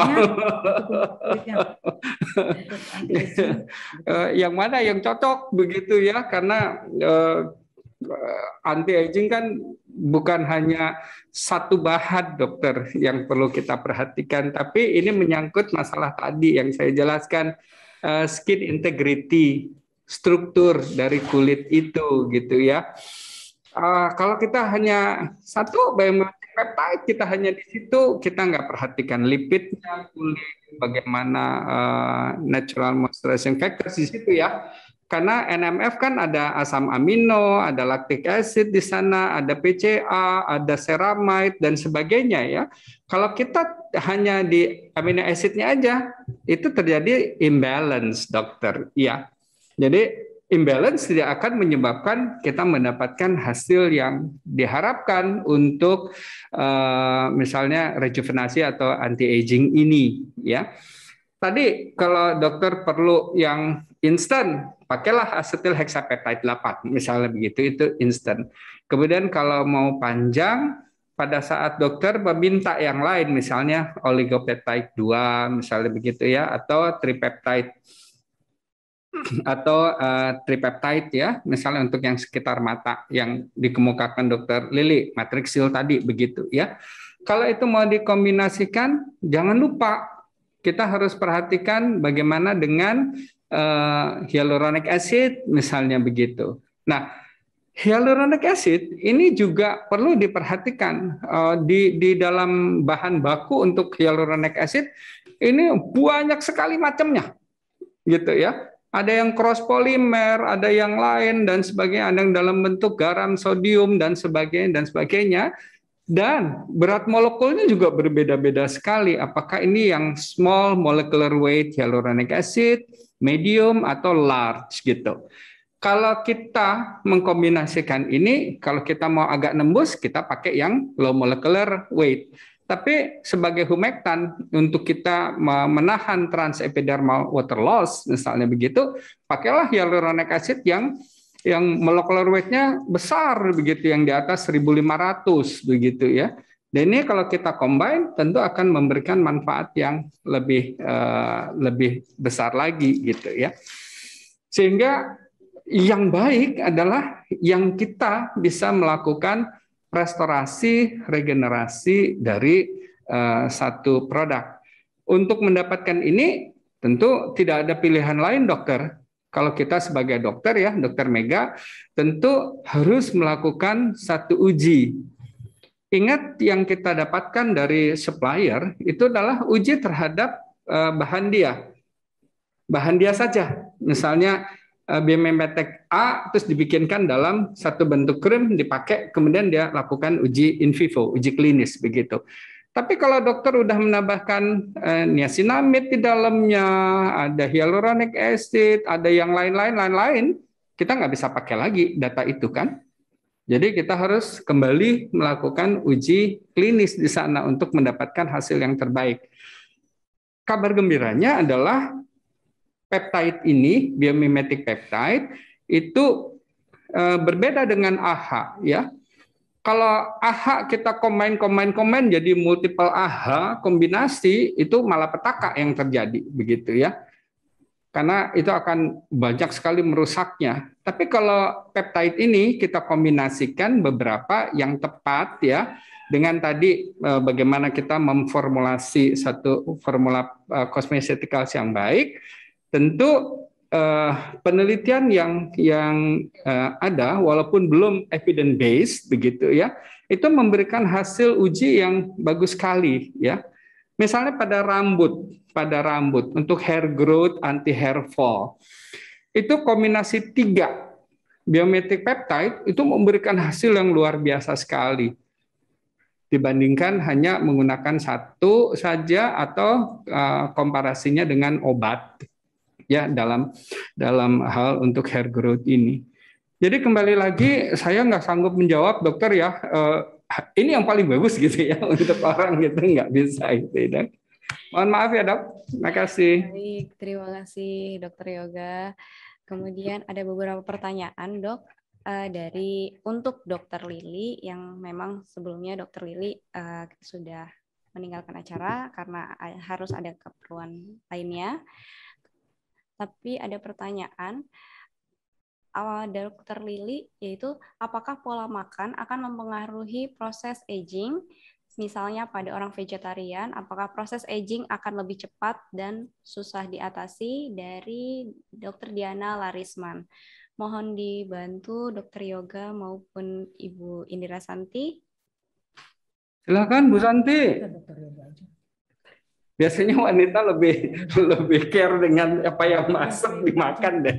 Yang mana yang cocok begitu ya? Karena anti-aging kan bukan hanya satu bahan dokter yang perlu kita perhatikan, tapi ini menyangkut masalah tadi yang saya jelaskan, skin integrity, struktur dari kulit itu gitu ya. Kalau kita hanya satu biomimetic peptide, kita hanya di situ, kita nggak perhatikan lipidnya, kulit, bagaimana natural moisturizing factors di situ ya. Karena NMF kan ada asam amino, ada lactic acid di sana, ada PCA, ada ceramide dan sebagainya ya. Kalau kita hanya di amino acidnya aja, itu terjadi imbalance, dokter. Ya. Jadi imbalance tidak akan menyebabkan kita mendapatkan hasil yang diharapkan untuk misalnya rejuvenasi atau anti-aging ini ya. Tadi kalau dokter perlu yang instan, pakailah asetil hexapeptide 8 misalnya begitu, itu instan. Kemudian kalau mau panjang, pada saat dokter meminta yang lain, misalnya oligopeptide 2, misalnya begitu ya, atau tripeptide tripeptide ya, misalnya untuk yang sekitar mata yang dikemukakan Dokter Lili, matrixil tadi begitu ya. Kalau itu mau dikombinasikan, jangan lupa kita harus perhatikan bagaimana dengan hyaluronic acid misalnya begitu. Nah, hyaluronic acid ini juga perlu diperhatikan di dalam bahan baku untuk hyaluronic acid ini banyak sekali macamnya, gitu ya. Ada yang cross polimer, ada yang lain dan sebagainya, ada yang dalam bentuk garam, sodium dan sebagainya. Dan berat molekulnya juga berbeda-beda sekali. Apakah ini yang small molecular weight hyaluronic acid, medium atau large gitu. Kalau kita mengkombinasikan ini, kalau kita mau agak nembus, kita pakai yang low molecular weight. Tapi sebagai humektan, untuk kita menahan transepidermal water loss, misalnya begitu, pakailah hyaluronic acid yang molecular weight-nya besar, begitu, yang di atas 1.500, begitu ya. Dan ini kalau kita combine, tentu akan memberikan manfaat yang lebih besar lagi, gitu ya. Sehingga yang baik adalah yang kita bisa melakukan restorasi, regenerasi dari satu produk. Untuk mendapatkan ini tentu tidak ada pilihan lain, dokter. Kalau kita sebagai dokter ya, Dokter Mega, tentu harus melakukan satu uji. Ingat yang kita dapatkan dari supplier itu adalah uji terhadap bahan dia. Bahan dia saja. Misalnya Biomimetic A terus dibikinkan dalam satu bentuk krim, dipakai, kemudian dia lakukan uji in vivo, uji klinis begitu. Tapi kalau dokter udah menambahkan niacinamide di dalamnya, ada hyaluronic acid, ada yang lain-lain, kita nggak bisa pakai lagi data itu kan. Jadi kita harus kembali melakukan uji klinis di sana untuk mendapatkan hasil yang terbaik. Kabar gembiranya adalah peptide ini, biomimetic peptide, itu berbeda dengan AHA ya. Kalau AHA kita combine jadi multiple AHA kombinasi, itu malah petaka yang terjadi begitu ya. Karena itu akan banyak sekali merusaknya. Tapi kalau peptide ini kita kombinasikan beberapa yang tepat ya, dengan tadi bagaimana kita memformulasi satu formula cosmeceuticals yang baik. Tentu penelitian yang ada, walaupun belum evidence based begitu ya, itu memberikan hasil uji yang bagus sekali ya. Misalnya pada rambut untuk hair growth, anti hair fall, itu kombinasi 3 biomimetic peptide itu memberikan hasil yang luar biasa sekali dibandingkan hanya menggunakan satu saja atau komparasinya dengan obat. Ya, dalam hal untuk hair growth ini. Jadi kembali lagi, saya nggak sanggup menjawab dokter ya, ini yang paling bagus gitu ya untuk orang gitu, nggak bisa gitu ya. Mohon maaf ya dok, terima kasih. Baik, terima kasih dokter Yoga. Kemudian ada beberapa pertanyaan dok untuk dokter Lili yang memang sebelumnya dokter Lili sudah meninggalkan acara karena harus ada keperluan lainnya. Tapi ada pertanyaan Dokter Lili, yaitu apakah pola makan akan mempengaruhi proses aging? Misalnya pada orang vegetarian, apakah proses aging akan lebih cepat dan susah diatasi? Dari Dr. Diana Larisman. Mohon dibantu Dr. Yoga maupun Ibu Indira Santi. Silakan Bu Santi. Biasanya wanita lebih care dengan apa yang masuk dimakan deh.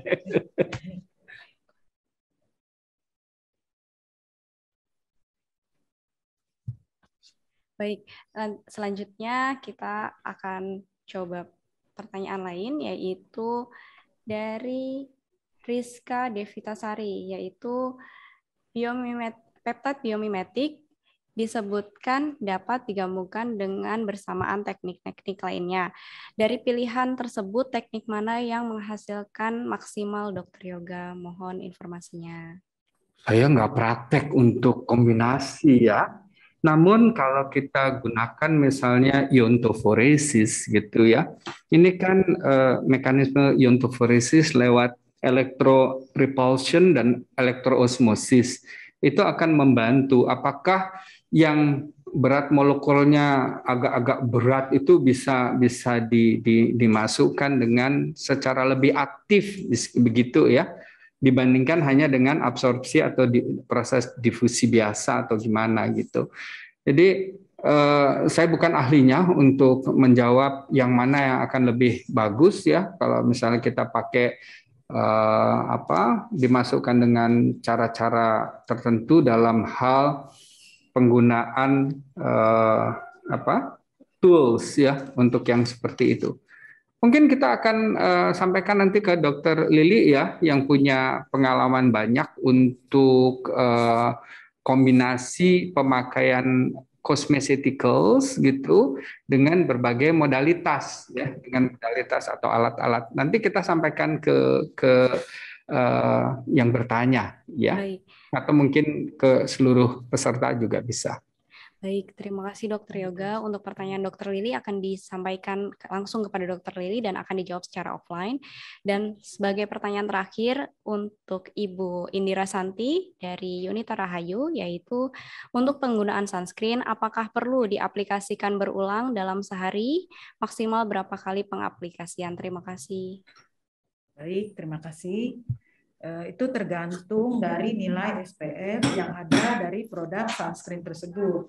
Baik, selanjutnya kita akan coba pertanyaan lain, yaitu dari Rizka Devitasari, yaitu peptide biomimetik disebutkan dapat digabungkan dengan bersamaan teknik-teknik lainnya. Dari pilihan tersebut, teknik mana yang menghasilkan maksimal Dokter Yoga? Mohon informasinya. Saya nggak praktek untuk kombinasi ya. Namun kalau kita gunakan misalnya iontophoresis gitu ya, ini kan mekanisme iontophoresis lewat electropropulsion dan elektroosmosis. Itu akan membantu apakah yang berat molekulnya agak-agak berat itu bisa dimasukkan dengan secara lebih aktif begitu ya, dibandingkan hanya dengan absorpsi atau proses difusi biasa atau gimana gitu. Jadi saya bukan ahlinya untuk menjawab yang mana yang akan lebih bagus ya kalau misalnya kita pakai dimasukkan dengan cara-cara tertentu dalam hal penggunaan tools ya untuk yang seperti itu. Mungkin kita akan sampaikan nanti ke Dr. Lili ya yang punya pengalaman banyak untuk kombinasi pemakaian cosmeceuticals gitu dengan berbagai modalitas ya, dengan modalitas atau alat-alat. Nanti kita sampaikan ke yang bertanya ya. Baik. Atau mungkin ke seluruh peserta juga bisa. Baik, terima kasih Dr. Yoga. Untuk pertanyaan Dr. Lili akan disampaikan langsung kepada Dr. Lili dan akan dijawab secara offline. Dan sebagai pertanyaan terakhir untuk Ibu Indira Santi dari Yunita Rahayu, yaitu untuk penggunaan sunscreen, apakah perlu diaplikasikan berulang dalam sehari, maksimal berapa kali pengaplikasian? Terima kasih. Baik, terima kasih. Itu tergantung dari nilai SPF yang ada dari produk sunscreen tersebut.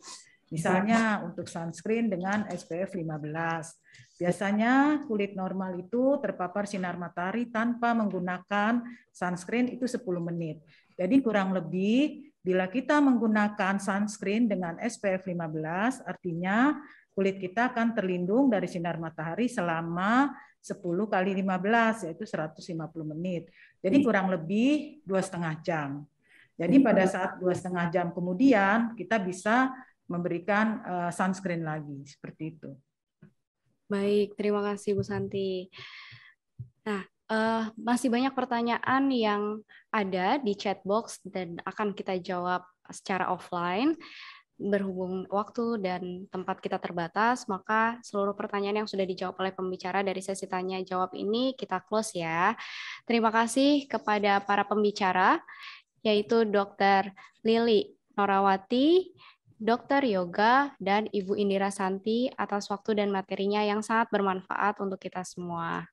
Misalnya untuk sunscreen dengan SPF 15. Biasanya kulit normal itu terpapar sinar matahari tanpa menggunakan sunscreen itu 10 menit. Jadi kurang lebih bila kita menggunakan sunscreen dengan SPF 15, artinya kulit kita akan terlindung dari sinar matahari selama 10 kali 15, yaitu 150 menit. Jadi kurang lebih 2,5 jam. Jadi pada saat 2,5 jam kemudian kita bisa memberikan sunscreen lagi, seperti itu. Baik, terima kasih Bu Santi. Nah, masih banyak pertanyaan yang ada di chat box dan akan kita jawab secara offline. Berhubung waktu dan tempat kita terbatas, maka seluruh pertanyaan yang sudah dijawab oleh pembicara dari sesi tanya jawab ini kita close ya. Terima kasih kepada para pembicara, yaitu Dr. Lili Norawati, Dr. Yoga, dan Ibu Indira Santi atas waktu dan materinya yang sangat bermanfaat untuk kita semua.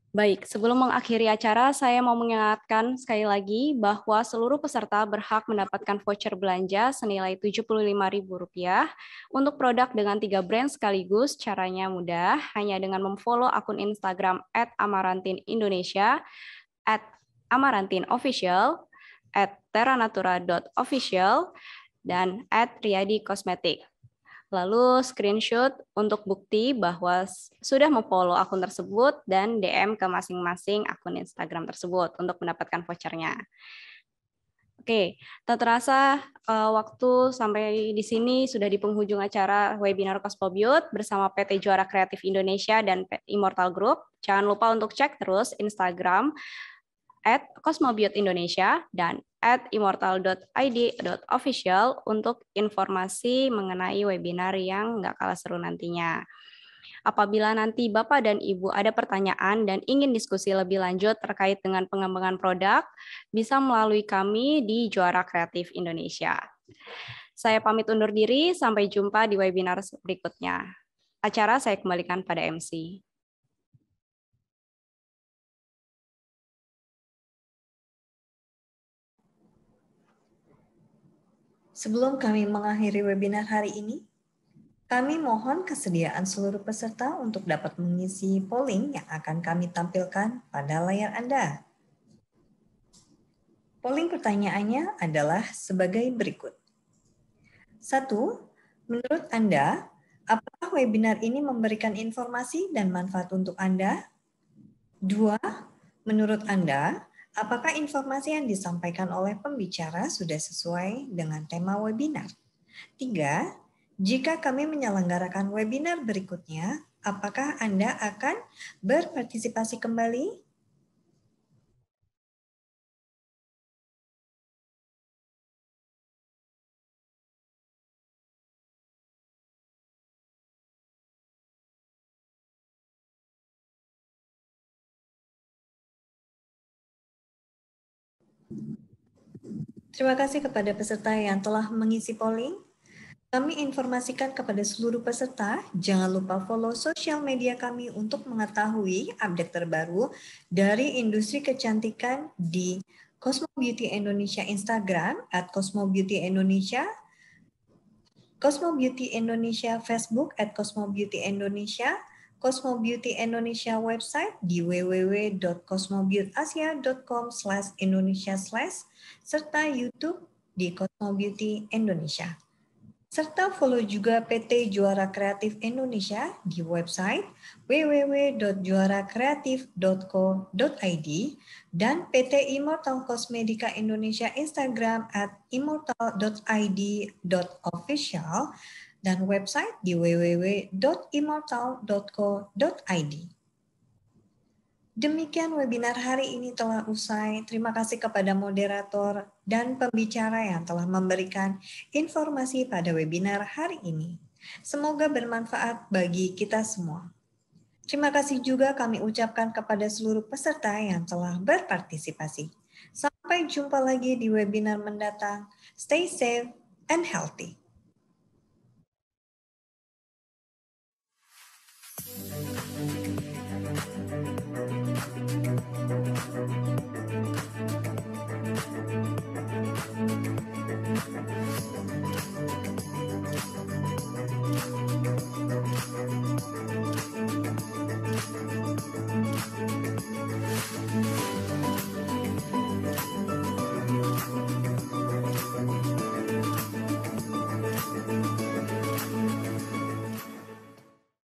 Baik, sebelum mengakhiri acara, saya mau mengingatkan sekali lagi bahwa seluruh peserta berhak mendapatkan voucher belanja senilai Rp75.000 untuk produk dengan 3 brand sekaligus. Caranya mudah, hanya dengan memfollow akun Instagram @amarantinIndonesia, @amarantinofficial, @terranatura.official, dan @riyadicosmetic. Lalu screenshot untuk bukti bahwa sudah memfollow akun tersebut dan DM ke masing-masing akun Instagram tersebut untuk mendapatkan vouchernya. Oke, tak terasa waktu sampai di sini sudah di penghujung acara webinar Cosmobiot bersama PT Juara Kreatif Indonesia dan Immortal Group. Jangan lupa untuk cek terus Instagram @cosmobiotindonesia dan @immortal.id.official untuk informasi mengenai webinar yang nggak kalah seru nantinya. Apabila nanti Bapak dan Ibu ada pertanyaan dan ingin diskusi lebih lanjut terkait dengan pengembangan produk, bisa melalui kami di Juara Kreatif Indonesia. Saya pamit undur diri, sampai jumpa di webinar berikutnya. Acara saya kembalikan pada MC. Sebelum kami mengakhiri webinar hari ini, kami mohon kesediaan seluruh peserta untuk dapat mengisi polling yang akan kami tampilkan pada layar Anda. Polling pertanyaannya adalah sebagai berikut. 1. Menurut Anda, apakah webinar ini memberikan informasi dan manfaat untuk Anda? 2. Menurut Anda, apakah informasi yang disampaikan oleh pembicara sudah sesuai dengan tema webinar? 3. Jika kami menyelenggarakan webinar berikutnya, apakah Anda akan berpartisipasi kembali? Terima kasih kepada peserta yang telah mengisi polling. Kami informasikan kepada seluruh peserta, jangan lupa follow sosial media kami untuk mengetahui update terbaru dari industri kecantikan di Cosmo Beauty Indonesia Instagram @cosmobeautyindonesia, Cosmo Beauty Indonesia Facebook @cosmobeautyindonesia, Cosmo Beauty Indonesia website di www.cosmobeautyasia.com/indonesia/ serta YouTube di Cosmo Beauty Indonesia. Serta follow juga PT Juara Kreatif Indonesia di website www.juarakreatif.co.id dan PT Immortal Cosmedica Indonesia Instagram @immortal.id.official dan website di www.immortal.co.id. Demikian webinar hari ini telah usai. Terima kasih kepada moderator dan pembicara yang telah memberikan informasi pada webinar hari ini. Semoga bermanfaat bagi kita semua. Terima kasih juga kami ucapkan kepada seluruh peserta yang telah berpartisipasi. Sampai jumpa lagi di webinar mendatang. Stay safe and healthy.